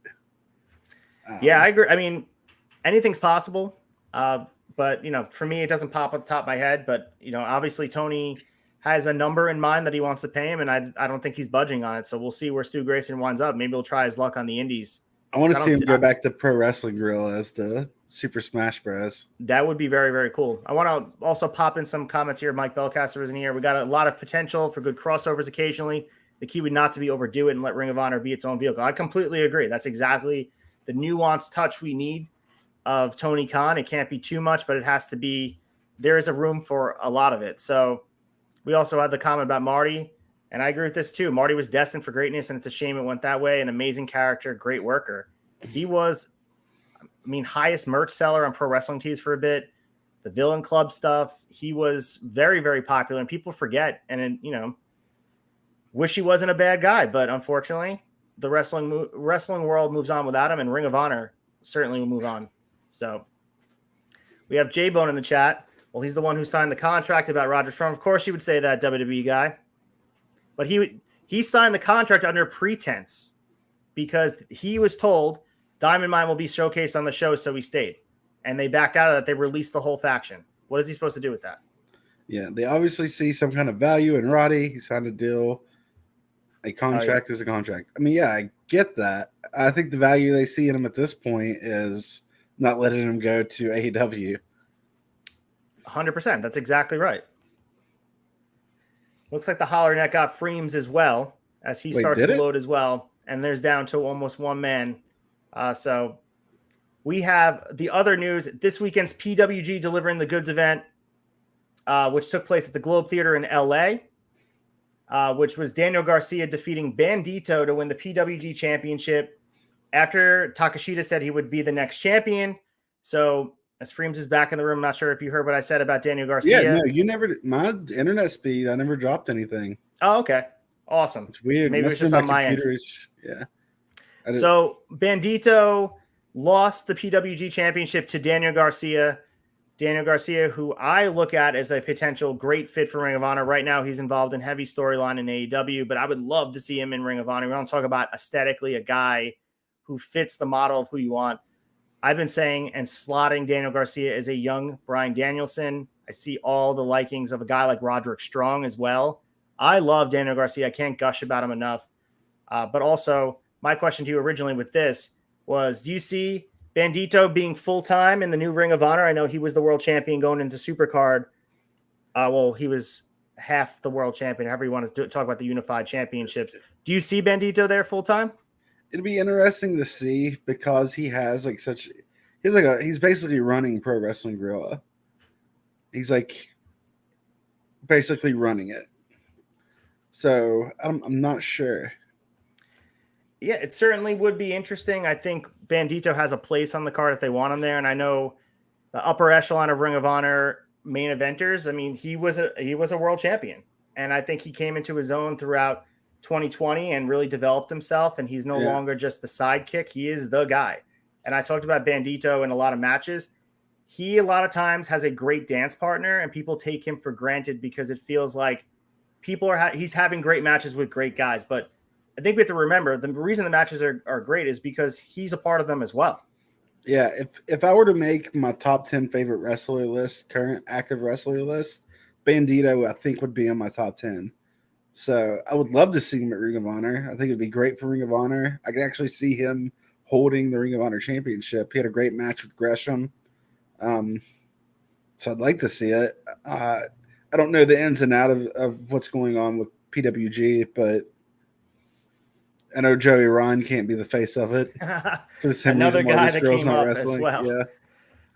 yeah, I agree. I mean, anything's possible. But for me, it doesn't pop up the top of my head. But obviously Tony has a number in mind that he wants to pay him, and I don't think he's budging on it. So we'll see where Stu Grayson winds up. Maybe he'll try his luck on the Indies. I want to see him go back to Pro Wrestling Guerrilla as the Super Smash Bros. That would be very, very cool. I want to also pop in some comments here. Mike Belcaster is in here. We got a lot of potential for good crossovers occasionally. the key would not to be overdo it and let Ring of Honor be its own vehicle. I completely agree. That's exactly the nuanced touch we need of Tony Khan. It can't be too much, but it has to be, there is a room for a lot of it. So we also had the comment about Marty, and I agree with this too. Marty was destined for greatness, and it's a shame it went that way. An amazing character, great worker. He was, highest merch seller on Pro Wrestling Tees for a bit. The Villain Club stuff, he was very, very popular, and people forget. And wish he wasn't a bad guy, but unfortunately, the wrestling world moves on without him, and Ring of Honor certainly will move on. So we have J-Bone in the chat. Well, he's the one who signed the contract about Roderick Strong. Of course, you would say that, WWE guy. But he signed the contract under pretense because he was told Diamond Mine will be showcased on the show, so he stayed. And they backed out of that. They released the whole faction. What is he supposed to do with that? Yeah, they obviously see some kind of value in Roddy. He signed a deal. A contract is a contract. I get that. I think the value they see in him at this point is not letting him go to AEW. 100%. That's exactly right. Looks like the Holler Net got Freems as well as he starts to load as well. And there's down to almost one man. So we have the other news. This weekend's PWG Delivering the Goods event, which took place at the Globe Theater in LA. Which was Daniel Garcia defeating Bandito to win the PWG Championship after Takashita said he would be the next champion. So, as Freems is back in the room, I'm not sure if you heard what I said about Daniel Garcia. Yeah, no, you never. My internet speed, I never dropped anything. Oh, okay. Awesome. It's weird. Maybe it's just on my end. Yeah. So, Bandito lost the PWG Championship to Daniel Garcia. Daniel Garcia, who I look at as a potential great fit for Ring of Honor. Right now, he's involved in heavy storyline in AEW, but I would love to see him in Ring of Honor. We don't talk about aesthetically a guy who fits the model of who you want. I've been saying and slotting Daniel Garcia as a young Bryan Danielson. I see all the likings of a guy like Roderick Strong as well. I love Daniel Garcia. I can't gush about him enough. But also, my question to you originally with this was, do you see Bandito being full-time in the new Ring of Honor? I know he was the world champion going into Supercard. He was half the world champion, however you want to talk about the unified championships. Do you see Bandito there full-time? It'd be interesting to see because he has he's basically running Pro Wrestling Guerrilla. He's basically running it. So I'm not sure. Yeah, it certainly would be interesting. I think Bandito has a place on the card if they want him there. And I know the upper echelon of Ring of Honor main eventers, he was a world champion. And I think he came into his own throughout 2020 and really developed himself. And he's no longer just the sidekick. He is the guy. And I talked about Bandito in a lot of matches. He, a lot of times, has a great dance partner, and people take him for granted because it feels like he's having great matches with great guys. But I think we have to remember the reason the matches are great is because he's a part of them as well. Yeah, if I were to make my top 10 favorite wrestler list, current active wrestler list, Bandito, I think, would be in my top 10. So I would love to see him at Ring of Honor. I think it'd be great for Ring of Honor. I could actually see him holding the Ring of Honor Championship. He had a great match with Gresham. So I'd like to see it. I don't know the ins and outs of what's going on with PWG, but I know Joey Ron can't be the face of it. Another guy that came up as well.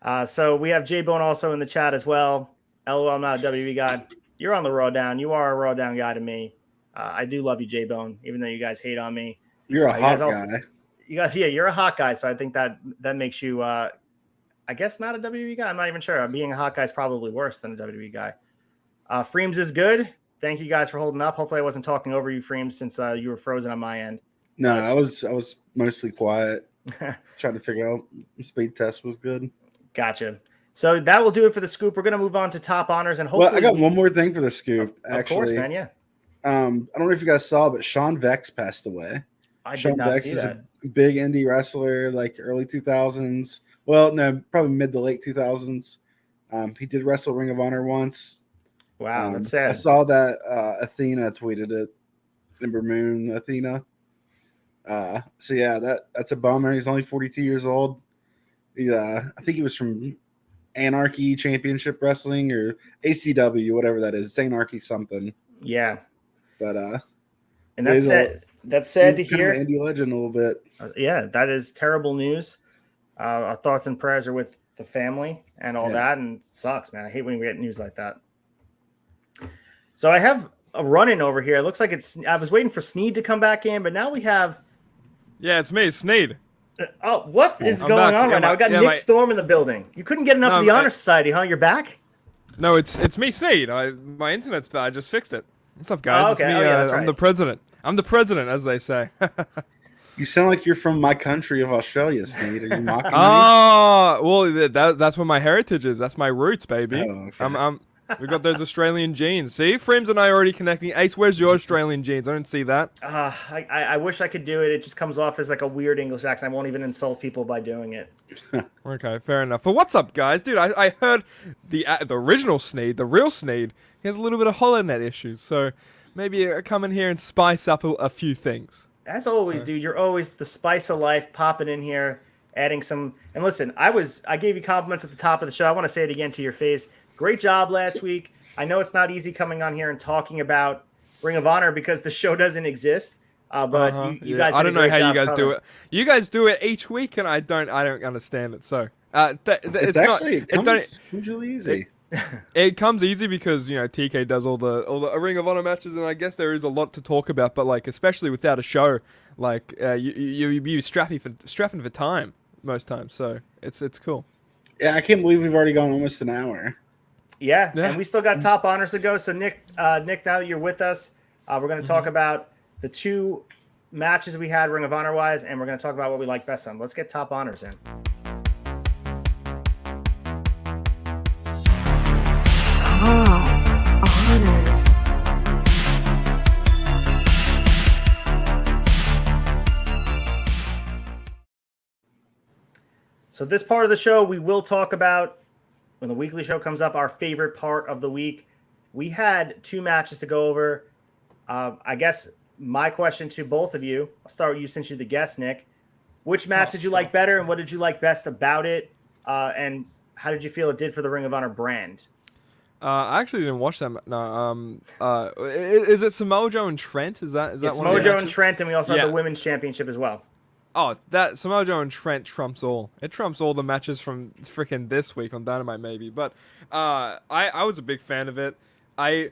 Yeah. So we have J-Bone also in the chat as well. LOL, I'm not a WWE guy. You're on the Raw Down. You are a Raw Down guy to me. I do love you, J-Bone, even though you guys hate on me. You're a hot guy. You're a hot guy, so I think that makes you, I guess, not a WWE guy. I'm not even sure. Being a hot guy is probably worse than a WWE guy. Freems is good. Thank you guys for holding up. Hopefully I wasn't talking over you, Freems, since you were frozen on my end. No, I was mostly quiet, trying to figure out the speed test was good. Gotcha. So that will do it for the scoop. We're going to move on to top honors, and hopefully, I got one more thing for the scoop. Of course, man. Yeah. I don't know if you guys saw, but Sean Vex passed away. Sean Vex is a big indie wrestler, like early 2000s. Well, no, probably mid to late 2000s. He did wrestle Ring of Honor once. Wow, that's sad. I saw that Athena tweeted it. Ember Moon Athena. So yeah, that's a bummer. He's only 42 years old. I think he was from Anarchy Championship Wrestling or ACW, whatever that is. It's Anarchy something. Yeah. But And that's sad. That's sad to hear. Kind of Andy Legend a little bit. Yeah, that is terrible news. Our thoughts and prayers are with the family and all that, and it sucks, man. I hate when we get news like that. So I have a run-in over here. It looks like I was waiting for Sneed to come back in, but now we have. Yeah, it's me, Sneed. What is going on right now? We got Nick Storm in the building. You couldn't get enough of the Honor Society, huh? You're back? No, it's me, Sneed. My internet's bad. I just fixed it. What's up, guys? It's me. I'm the president. I'm the president, as they say. You sound like you're from my country of Australia, Sneed. Are you mocking me? Oh, well, that's where my heritage is. That's my roots, baby. Oh, okay. We've got those Australian genes. See, Frames and I are already connecting. Ace, where's your Australian genes? I don't see that. I wish I could do it. It just comes off as like a weird English accent. I won't even insult people by doing it. Okay, fair enough. But what's up, guys? Dude, I heard the original Sneed, the real Sneed, he has a little bit of HoloNet issues. So maybe come in here and spice up a few things. As always, dude, you're always the spice of life, popping in here, adding some. And listen, I gave you compliments at the top of the show. I want to say it again to your face. Great job last week. I know it's not easy coming on here and talking about Ring of Honor because the show doesn't exist. But you guys, I don't know how you guys do it. You guys do it each week, and I don't understand it. So it comes usually easy. It comes easy because TK does all the Ring of Honor matches, and I guess there is a lot to talk about. But like, especially without a show, like you strapping for time most times. So it's cool. Yeah, I can't believe we've already gone almost an hour. Yeah, and we still got top honors to go. So Nick, now that you're with us, we're going to talk about the two matches we had Ring of Honor wise, and we're going to talk about what we like best on. Let's get top honors in. So this part of the show, we will talk about, when the weekly show comes up, our favorite part of the week. We had two matches to go over. I guess my question to both of you, I'll start with you since you're the guest, Nick. Which match did you like better, and what did you like best about it? And how did you feel it did for the Ring of Honor brand? I actually didn't watch that. No. Is it Samoa Joe and Trent? Is that one? Samoa Joe and Trent, and we also have the Women's Championship as well. Oh, that Samoa Joe and Trent trumps all. It trumps all the matches from freaking this week on Dynamite, maybe. But I was a big fan of it. I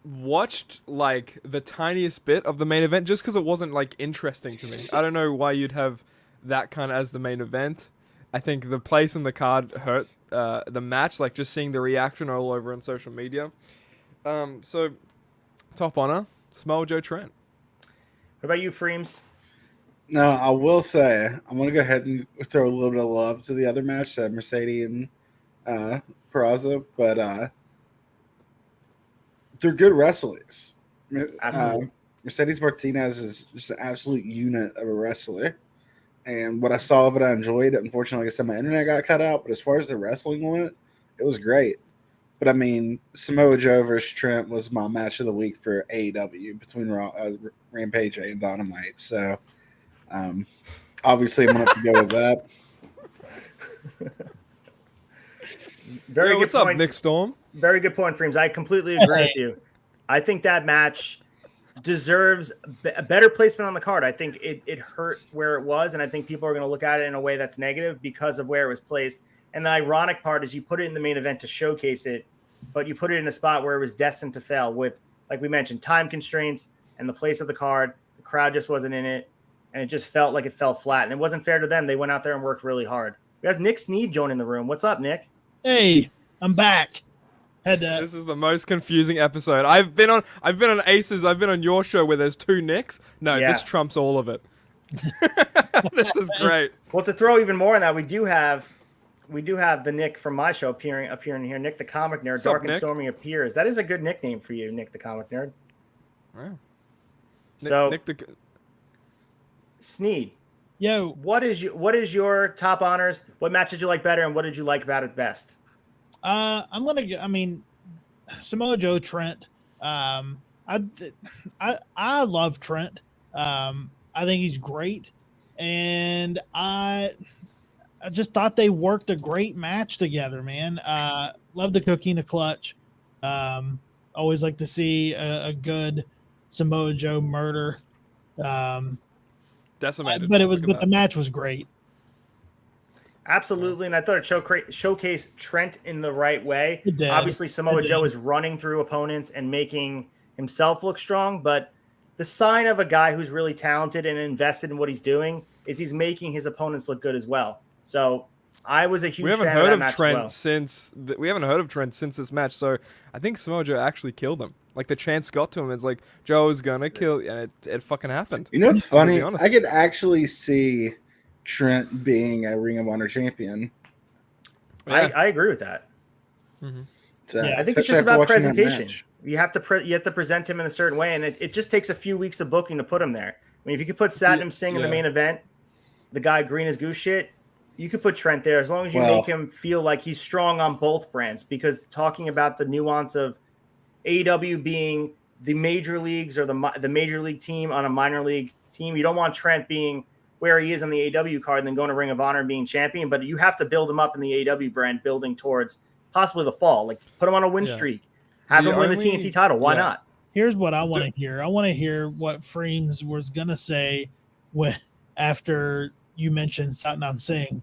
watched like the tiniest bit of the main event just because it wasn't like interesting to me. I don't know why you'd have that kind of as the main event. I think the place in the card hurt the match, like just seeing the reaction all over on social media. So top honor, Samoa Joe Trent. What about you, Freems? No, I will say I'm gonna go ahead and throw a little bit of love to the other match, Mercedes and Purrazzo, but they're good wrestlers. Absolutely. Mercedes Martinez is just an absolute unit of a wrestler, and what I saw of it, I enjoyed it. Unfortunately, like I said, my internet got cut out, but as far as the wrestling went, it was great. But I mean, Samoa Joe versus Trent was my match of the week for AEW between Rampage and Dynamite. So. Obviously, I'm going to have to go with that. Very good what's point. Up, Nick Storm? Very good point, Freems. I completely agree with you. I think that match deserves a better placement on the card. I think it hurt where it was, and I think people are going to look at it in a way that's negative because of where it was placed. And the ironic part is you put it in the main event to showcase it, but you put it in a spot where it was destined to fail with, like we mentioned, time constraints and the place of the card. The crowd just wasn't in it. And it just felt like it fell flat. And it wasn't fair to them. They went out there and worked really hard. We have Nick Sneed joining the room. What's up, Nick? Hey, I'm back. This is the most confusing episode. I've been on Aces. I've been on your show where there's two Nicks. No, this trumps all of it. This is great. Well, to throw even more on that, we do have the Nick from my show appearing here. Nick the Comic Nerd. Dark and Stormy appears. That is a good nickname for you, Nick the Comic Nerd. Wow. So Nick the Sneed. Yo, what is your top honors? What match did you like better, and what did you like about it best? Samoa Joe Trent. I love Trent. I think he's great, and I just thought they worked a great match together, man. Love the Coquina Clutch. Always like to see a good Samoa Joe murder. Decimated. But the match was great. Absolutely, and I thought it showcased Trent in the right way. It did. Obviously, Samoa Joe is running through opponents and making himself look strong, but the sign of a guy who's really talented and invested in what he's doing is he's making his opponents look good as well. So I was a huge fan of that match we haven't heard of Trent since this match, so I think Samoa Joe actually killed him. Like, the chance got to him. It's like, Joe's gonna kill, and it fucking happened. You know what's funny? I could actually see Trent being a Ring of Honor champion. Yeah. I agree with that. Mm-hmm. So, I think it's just about presentation. You have to present him in a certain way, and it just takes a few weeks of booking to put him there. I mean, if you could put Satnam Singh in the main event, the guy green as goose shit, you could put Trent there as long as you make him feel like he's strong on both brands. Because talking about the nuance of AEW being the major leagues or the major league team on a minor league team, you don't want Trent being where he is on the AEW card and then going to Ring of Honor and being champion, but you have to build him up in the AEW brand, building towards possibly the fall. Like, put him on a win streak. Have him win the TNT title. Why not? Here's what I want to hear. I want to hear what Freems was going to say after you mentioned Satnam Singh.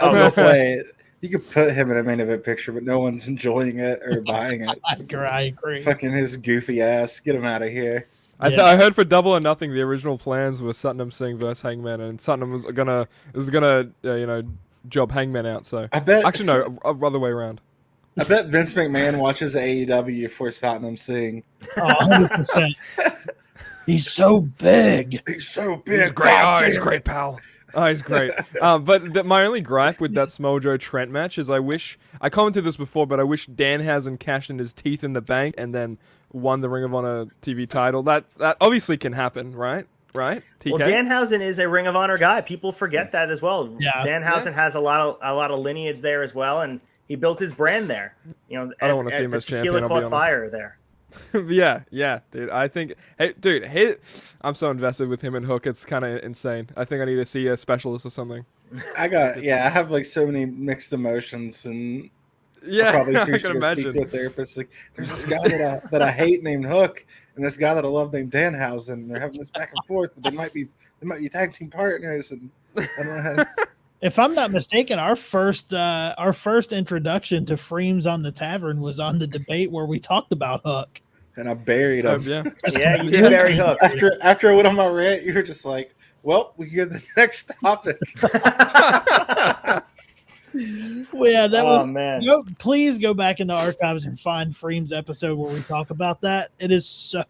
I was going to say, you could put him in a main event picture, but no one's enjoying it or buying it. I agree. Fucking his goofy ass. Get him out of here. I heard for Double or Nothing, the original plans were Satnam Singh versus Hangman, and Satnam was gonna job Hangman out. So I bet actually no, other way around. I bet Vince McMahon watches AEW for Satnam Singh. 100%. He's so big. He's so big. He's great. Oh, he's great, pal. Oh, he's great. But my only gripe with that Samoa Joe Trent match is I commented this before, but I wish Danhausen cashed in his teeth in the bank and then won the Ring of Honor TV title. That obviously can happen, right? TK? Well, Danhausen is a Ring of Honor guy. People forget that as well. Yeah. Danhausen has a lot of lineage there as well, and he built his brand there. I don't want to see him as champion. Tequila caught fire there. yeah, dude. I think, I'm so invested with him and Hook. It's kind of insane. I think I need to see a specialist or something. I have like so many mixed emotions, and yeah, I probably I should can imagine. speak to a therapist. Like, there's this guy that I hate named Hook, and this guy that I love named Danhausen. And they're having this back and forth, but they might be tag team partners, and I don't know how. If I'm not mistaken, our first introduction to Freems on the Tavern was on the debate where we talked about Hook. And I buried him. Yeah, you did bury Hook. After I went on my rant, you were just like, well, we get the next topic. Well, yeah, that was. Man. Please go back in the archives and find Freems' episode where we talk about that. It's so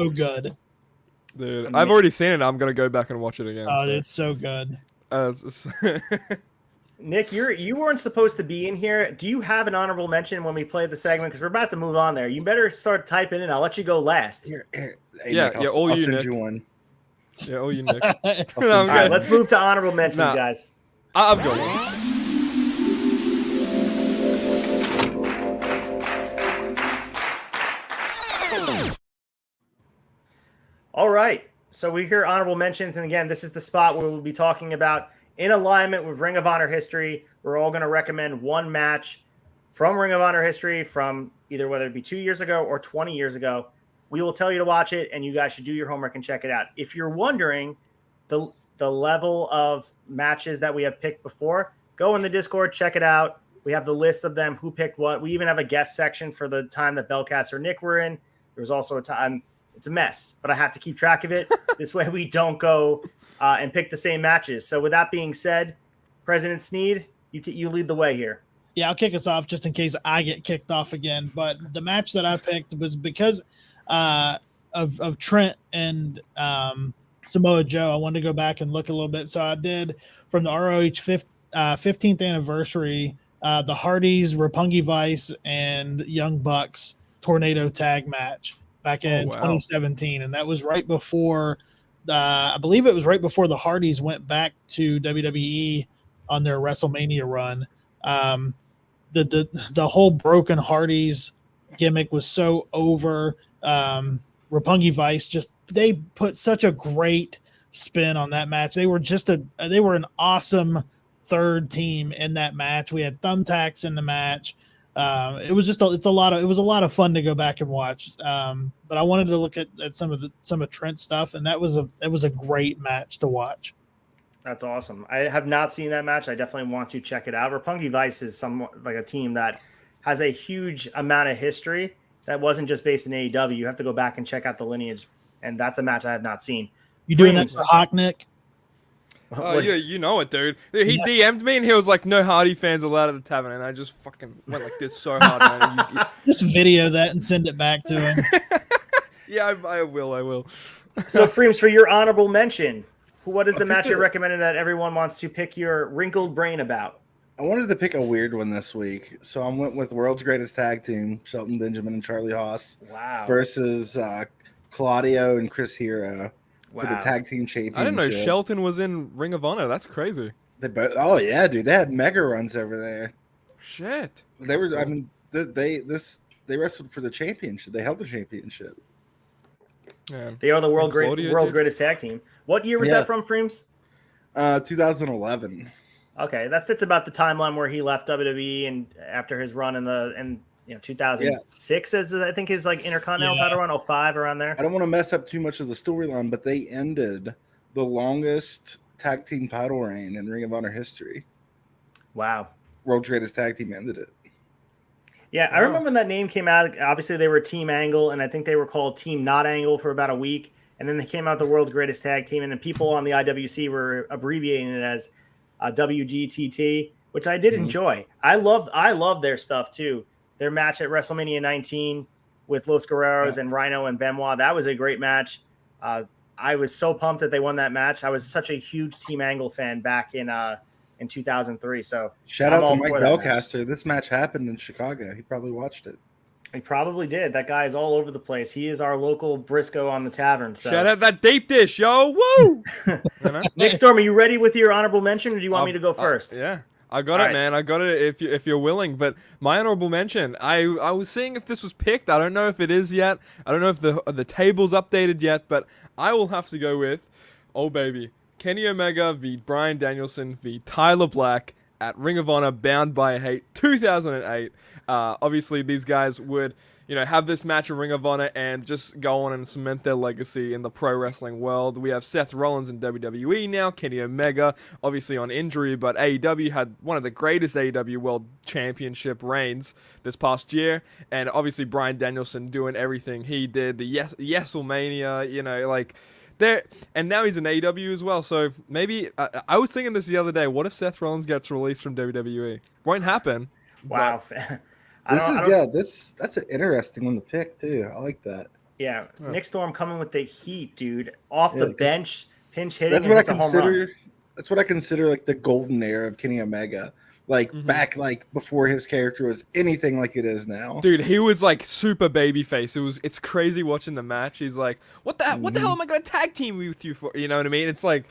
good. Dude, I've already seen it. I'm gonna go back and watch it again. Oh, it's so good. Nick, you weren't supposed to be in here. Do you have an honorable mention when we play the segment? Because we're about to move on there. You better start typing in. I'll let you go last. Hey, yeah, Nick, all I'll you, send Nick. you one. Yeah, all you, Nick. All right, let's move to honorable mentions, guys. I've got one. All right. So we hear honorable mentions. And again, this is the spot where we'll be talking about in alignment with Ring of Honor history. We're all going to recommend one match from Ring of Honor history from either whether it be 2 years ago or 20 years ago. We will tell you to watch it, and you guys should do your homework and check it out. If you're wondering the level of matches that we have picked before, go in the Discord, check it out. We have the list of them, who picked what. We even have a guest section for the time that Bellcats or Nick were in. There was also a time. It's a mess, but I have to keep track of it. This way we don't go and pick the same matches. So with that being said, President Sneed, you lead the way here. Yeah, I'll kick us off just in case I get kicked off again. But the match that I picked was because of Trent and Samoa Joe. I wanted to go back and look a little bit. So I did from the ROH 15th anniversary, the Hardys, Roppongi Vice, and Young Bucks tornado tag match back in 2017. And that was right before I believe it was right before the Hardys went back to WWE on their WrestleMania run. The whole broken Hardys gimmick was so over. Roppongi Vice they put such a great spin on that match. They were an awesome third team in that match. We had thumbtacks in the match. It was just it was a lot of fun to go back and watch. But I wanted to look at some of Trent stuff, and it was a great match to watch. That's awesome. I have not seen that match. I definitely want to check it out. Roppongi Vice is like a team that has a huge amount of history that wasn't just based in AEW. You have to go back and check out the lineage, and that's a match I have not seen. You doing that for Hawk, Nick? Oh, yeah, you know it, dude. He DM'd me and he was like, "No Hardy fans allowed at the tavern," and I just fucking went like this so hard, man. Just video that and send it back to him. Yeah, I will. So, Freems, for your honorable mention, what is the match you're recommending that everyone wants to pick your wrinkled brain about? I wanted to pick a weird one this week, so I went with World's Greatest Tag Team, Shelton Benjamin and Charlie Haas, versus Claudio and Chris Hero for the Tag Team Championship. I didn't know Shelton was in Ring of Honor. That's crazy. Oh yeah, dude, they had mega runs over there. Shit, they were. Cool. I mean, they wrestled for the championship. They held the championship. Yeah. They are the world's greatest tag team. What year was that from, Freems? 2011. Okay, that fits about the timeline where he left WWE and after his run in 2006 as I think his like Intercontinental title run, 05 around there. I don't want to mess up too much of the storyline, but they ended the longest tag team title reign in Ring of Honor history. Wow. World's Greatest Tag Team ended it. Yeah, I remember when that name came out. Obviously, they were Team Angle, and I think they were called Team Not Angle for about a week. And then they came out the World's Greatest Tag Team, and then people on the IWC were abbreviating it as WGTT, which I did enjoy. I love their stuff too. Their match at WrestleMania 19 with Los Guerreros and Rhino and Benoit, that was a great match. I was so pumped that they won that match. I was such a huge Team Angle fan back in 2003. So shout out to Mike Belcaster. This match happened in Chicago. He probably watched it. He probably did. That guy is all over the place. He is our local Briscoe on the Tavern. So. Shout out that deep dish, yo! Woo! Nick Storm, are you ready with your honorable mention, or do you want me to go first? Yeah, I got it, man. I got it. If you're willing, but my honorable mention, I was seeing if this was picked. I don't know if it is yet. I don't know if the table's updated yet, but I will have to go with, oh baby, Kenny Omega v Bryan Danielson v Tyler Black at Ring of Honor Bound by Hate 2008. Obviously, these guys would, have this match in Ring of Honor and just go on and cement their legacy in the pro wrestling world. We have Seth Rollins in WWE now, Kenny Omega, obviously on injury, but AEW had one of the greatest AEW World Championship reigns this past year, and obviously Bryan Danielson doing everything he did, the Yeselmania, there, and now he's in AEW as well. So maybe I was thinking this the other day. What if Seth Rollins gets released from WWE? Won't happen. Wow. That's an interesting one to pick too. I like that. Yeah, Nick Storm coming with the heat, dude, off the bench, pinch hitting. That's what I consider. That's what I consider like the golden era of Kenny Omega. Back before his character was anything like it is now. Dude, he was like super babyface. It's crazy watching the match. He's like, what the hell am I gonna tag team with you for? You know what I mean? It's like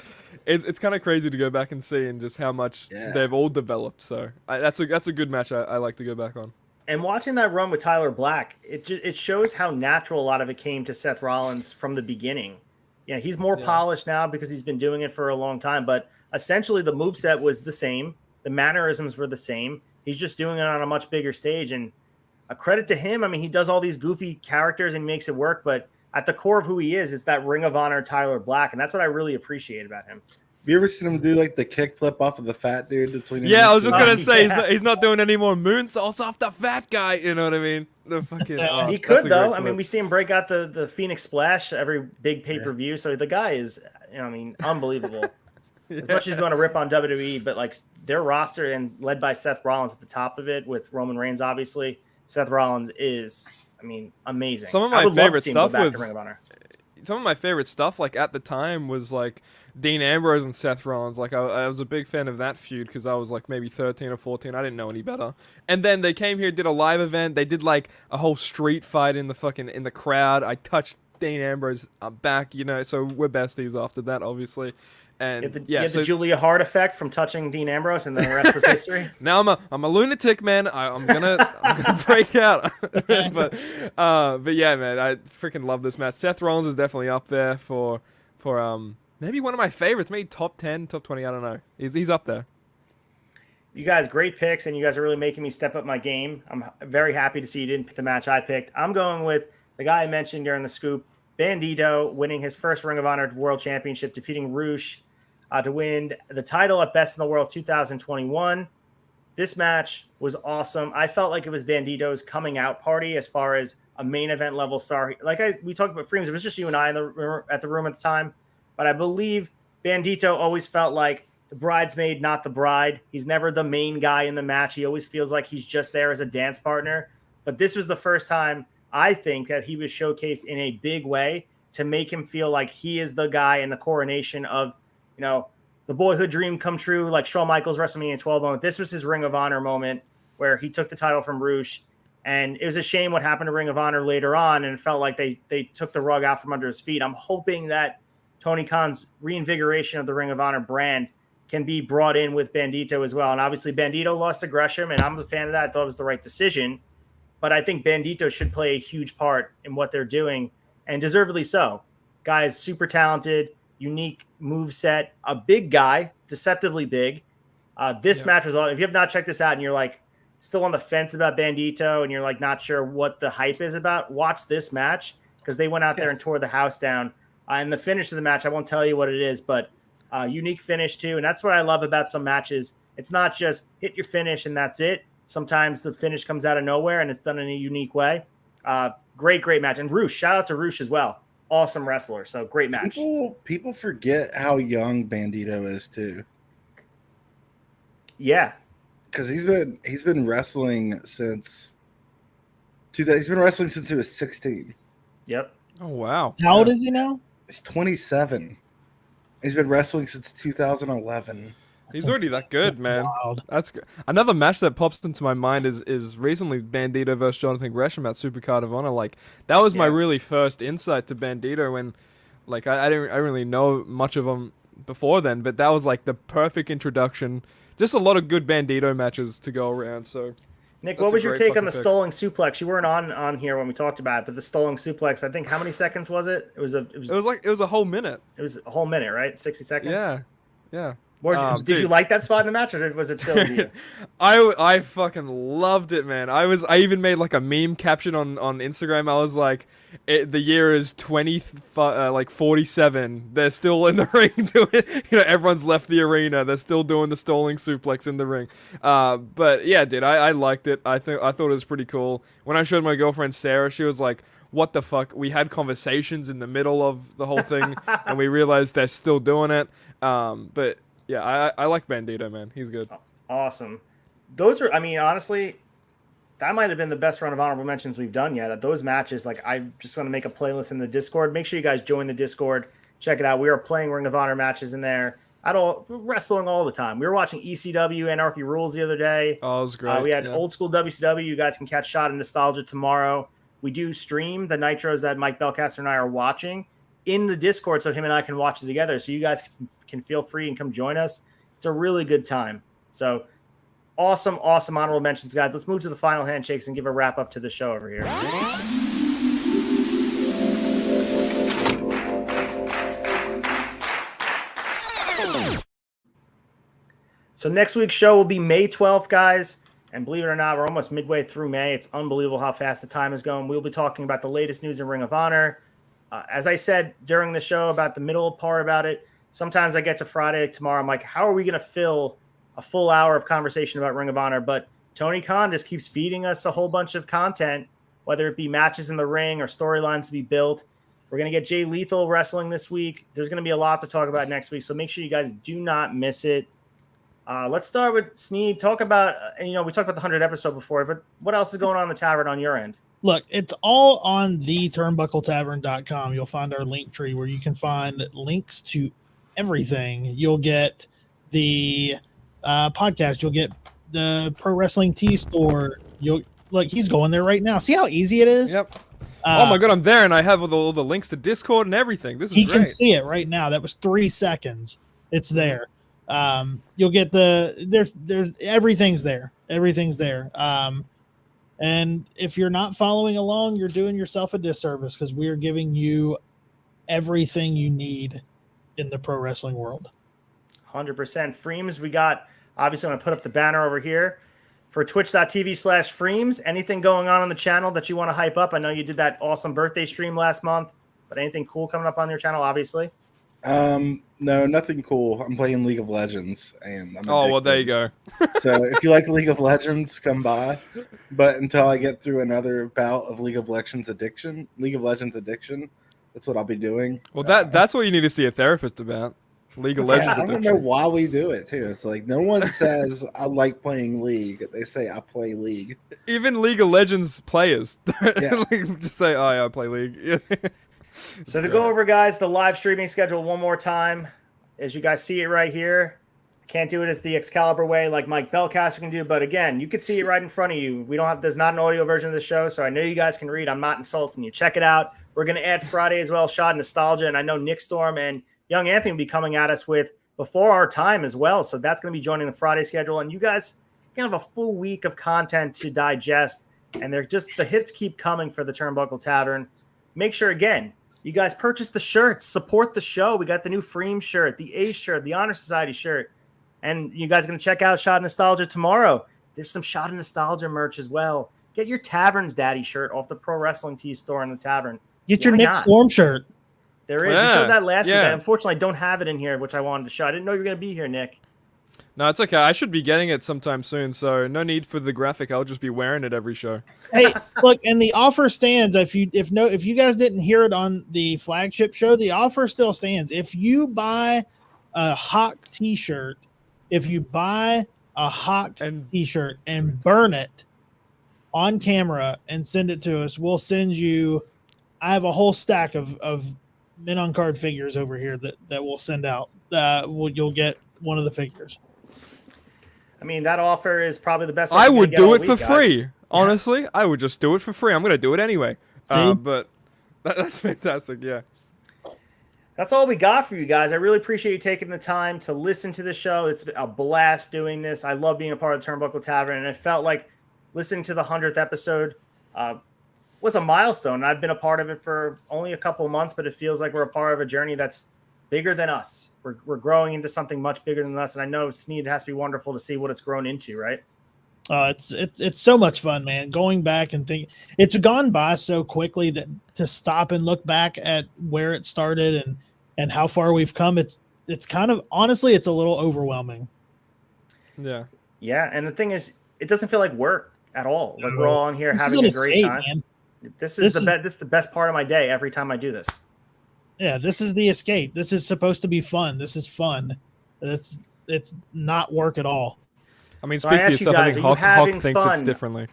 it's kind of crazy to go back and see and just how much they've all developed. So that's a good match I like to go back on. And watching that run with Tyler Black, it shows how natural a lot of it came to Seth Rollins from the beginning. Yeah, he's more polished now because he's been doing it for a long time, but essentially the moveset was the same. The mannerisms were the same. He's just doing it on a much bigger stage, and a credit to him. I mean, he does all these goofy characters and makes it work, but at the core of who he is, it's that Ring of Honor Tyler Black, and that's what I really appreciate about him. Have you ever seen him do the kick flip off of the fat dude? I was just gonna say he's not doing any more moonsaults off the fat guy. You know what I mean? The fucking he could though. I mean, we see him break out the Phoenix Splash every big pay per view. So the guy is, unbelievable. As much as you want to rip on WWE, but their roster and led by Seth Rollins at the top of it with Roman Reigns, obviously. Seth Rollins is, amazing. Some of my favorite stuff at the time was Dean Ambrose and Seth Rollins. I was a big fan of that feud because I was maybe 13 or 14. I didn't know any better. And then they came here, did a live event. They did a whole street fight in the crowd. I touched Dean Ambrose back, so we're besties after that, obviously. And you had the Julia Hart effect from touching Dean Ambrose, and then the rest was history. Now I'm a lunatic, man. I'm gonna break out. but yeah, man, I freaking love this match. Seth Rollins is definitely up there for maybe one of my favorites, maybe top 10, top 20. I don't know. He's up there. You guys, great picks, and you guys are really making me step up my game. I'm very happy to see you didn't pick the match I picked. I'm going with the guy I mentioned during the scoop, Bandito, winning his first Ring of Honor World Championship, defeating Roosh to win the title at Best in the World 2021. This match was awesome. I felt like it was Bandito's coming out party as far as a main event level star. We talked about Freems. It was just you and I at the room at the time, but I believe Bandito always felt like the bridesmaid, not the bride. He's never the main guy in the match. He always feels like he's just there as a dance partner. But this was the first time I think that he was showcased in a big way to make him feel like he is the guy in the coronation of, the boyhood dream come true, like Shawn Michaels WrestleMania 12 moment. This was his Ring of Honor moment where he took the title from Roosh. And it was a shame what happened to Ring of Honor later on, and it felt like they took the rug out from under his feet. I'm hoping that Tony Khan's reinvigoration of the Ring of Honor brand can be brought in with Bandito as well. And obviously Bandito lost to Gresham, and I'm a fan of that. I thought it was the right decision. But I think Bandito should play a huge part in what they're doing, and deservedly so. Guy is super talented, unique move set, a big guy, deceptively big. This match was all. If you have not checked this out and you're like still on the fence about Bandito and you're like not sure what the hype is about, watch this match because they went out there and tore the house down. And the finish of the match, I won't tell you what it is, but unique finish too. And that's what I love about some matches. It's not just hit your finish and that's it. Sometimes the finish comes out of nowhere and it's done in a unique way. Great match. And Roosh, shout out to Roosh as well. Awesome wrestler. So great match. People forget how young Bandito is too. Yeah. Because he's been wrestling since he was 16. Yep. Oh wow. How old is he now? He's 27. He's been wrestling since 2011. He's already that good, man. Wild. That's good. Another match that pops into my mind is recently Bandito versus Jonathan Gresham at Supercard of Honor. Like that was my really first insight to Bandito when, like, I didn't really know much of him before then, but that was like the perfect introduction. Just a lot of good Bandito matches to go around. So, Nick, what was your take on the stolen suplex? You weren't on here when we talked about it, but the stolen suplex. I think how many seconds was it? It was a whole minute. It was a whole minute, right? 60 seconds. Yeah. Did you like that spot in the match, or was it silly to you? I fucking loved it, man. I even made like a meme caption on Instagram. I was like, the year is 47. They're still in the ring doing. Everyone's left the arena. They're still doing the stolen suplex in the ring. But yeah, dude, I liked it. I thought it was pretty cool. When I showed my girlfriend Sarah, she was like, "What the fuck?" We had conversations in the middle of the whole thing, and we realized they're still doing it. But yeah, I like Bandito, man. He's good. Awesome. Those are, honestly, that might have been the best run of honorable mentions we've done yet. At those matches, like, I just want to make a playlist in the Discord. Make sure you guys join the Discord. Check it out. We are playing Ring of Honor matches in there. Wrestling all the time. We were watching ECW Anarchy Rules the other day. Oh, it was great. We had old school WCW. You guys can catch Shot in Nostalgia tomorrow. We do stream the Nitros that Mike Belcaster and I are watching in the Discord, so him and I can watch it together. So you guys can feel free and come join us. It's a really good time. So awesome honorable mentions, guys. Let's move to the final handshakes and give a wrap up to the show over here. So next week's show will be May 12th, guys. And believe it or not, we're almost midway through May. It's unbelievable how fast the time is going. We'll be talking about the latest news in Ring of Honor. As I said during the show about the middle part about it, sometimes I get to Friday tomorrow. I'm like, how are we going to fill a full hour of conversation about Ring of Honor? But Tony Khan just keeps feeding us a whole bunch of content, whether it be matches in the ring or storylines to be built. We're going to get Jay Lethal wrestling this week. There's going to be a lot to talk about next week. So make sure you guys do not miss it. Let's start with Sneed. Talk about, we talked about the 100th episode before, but what else is going on in the Tavern on your end? Look, it's all on the turnbuckletavern.com. You'll find our link tree where you can find links to everything. You'll get the podcast. You'll get the Pro Wrestling Tee store. He's going there right now. See how easy it is? Yep. Oh my God, I'm there, and I have all the links to Discord and everything. This is great. He can see it right now. That was 3 seconds. It's there. You'll get there's everything's there. Everything's there. And if you're not following along, you're doing yourself a disservice because we are giving you everything you need in the pro wrestling world. 100%. Freems, we got Obviously, I'm going to put up the banner over here for twitch.tv/Freems. Anything going on the channel that you want to hype up? I know you did that awesome birthday stream last month, but anything cool coming up on your channel, obviously? No, nothing cool. I'm playing League of Legends, and I'm well, there you addicted. go. So if you like League of Legends, come by. But until I get through another bout of League of Legends addiction, that's what I'll be doing. Well, that's what you need to see a therapist about. League of Legends I don't addiction. know why we do it too. It's like no one says I like playing League. They say I play League. Even League of Legends players Yeah. just say, "Oh yeah, I play League." So to go over, guys, the live streaming schedule one more time, as you guys see it right here. Can't do it as the Excalibur way like Mike Bellcaster can do, but again, you can see it right in front of you. There's not an audio version of the show, so I know you guys can read. I'm not insulting you. Check it out. We're going to add Friday as well, Shot Nostalgia, and I know Nick Storm and Young Anthony will be coming at us with Before Our Time as well, so that's going to be joining the Friday schedule, and you guys can have a full week of content to digest, and the hits keep coming for the Turnbuckle Tavern. Make sure, again, you guys purchase the shirts, support the show. We got the new Freem shirt, the Ace shirt, the Honor Society shirt. And you guys are going to check out Shot Nostalgia tomorrow. There's some Shot Nostalgia merch as well. Get your Tavern's Daddy shirt off the Pro Wrestling Tees store in the Tavern. Get your Nick Storm shirt. There is. Yeah. We showed that last week. Yeah. Unfortunately, I don't have it in here, which I wanted to show. I didn't know you were going to be here, Nick. No, it's okay. I should be getting it sometime soon, so no need for the graphic. I'll just be wearing it every show. Hey, look, and the offer stands. If you guys didn't hear it on the flagship show, the offer still stands. If you buy a Hawk T-shirt, T-shirt and burn it on camera and send it to us, we'll send you. I have a whole stack of men on card figures over here that we'll send out. You'll get one of the figures. I mean, that offer is probably the best. I would do it for free. Honestly, I would just do it for free. I'm going to do it anyway. But that's fantastic. Yeah. That's all we got for you guys. I really appreciate you taking the time to listen to the show. It's a blast doing this. I love being a part of the Turnbuckle Tavern, and it felt like listening to the 100th episode was a milestone. I've been a part of it for only a couple of months, but it feels like we're a part of a journey that's bigger than us. We're growing into something much bigger than us, and I know, Sneed, it has to be wonderful to see what it's grown into, right? It's so much fun, man. Going back and think, it's gone by so quickly that to stop and look back at where it started and how far we've come, it's kind of, honestly, it's a little overwhelming. Yeah. Yeah, and the thing is, it doesn't feel like work at all. Like we're all on here having a great time. Man. This is the best part of my day every time I do this. Yeah, this is the escape. This is supposed to be fun. This is fun. It's not work at all. I mean, speak for yourself. I think Hawk thinks it's differently.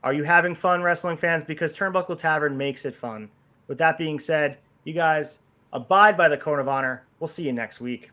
Are you having fun, wrestling fans? Because Turnbuckle Tavern makes it fun. With that being said, you guys abide by the code of honor. We'll see you next week.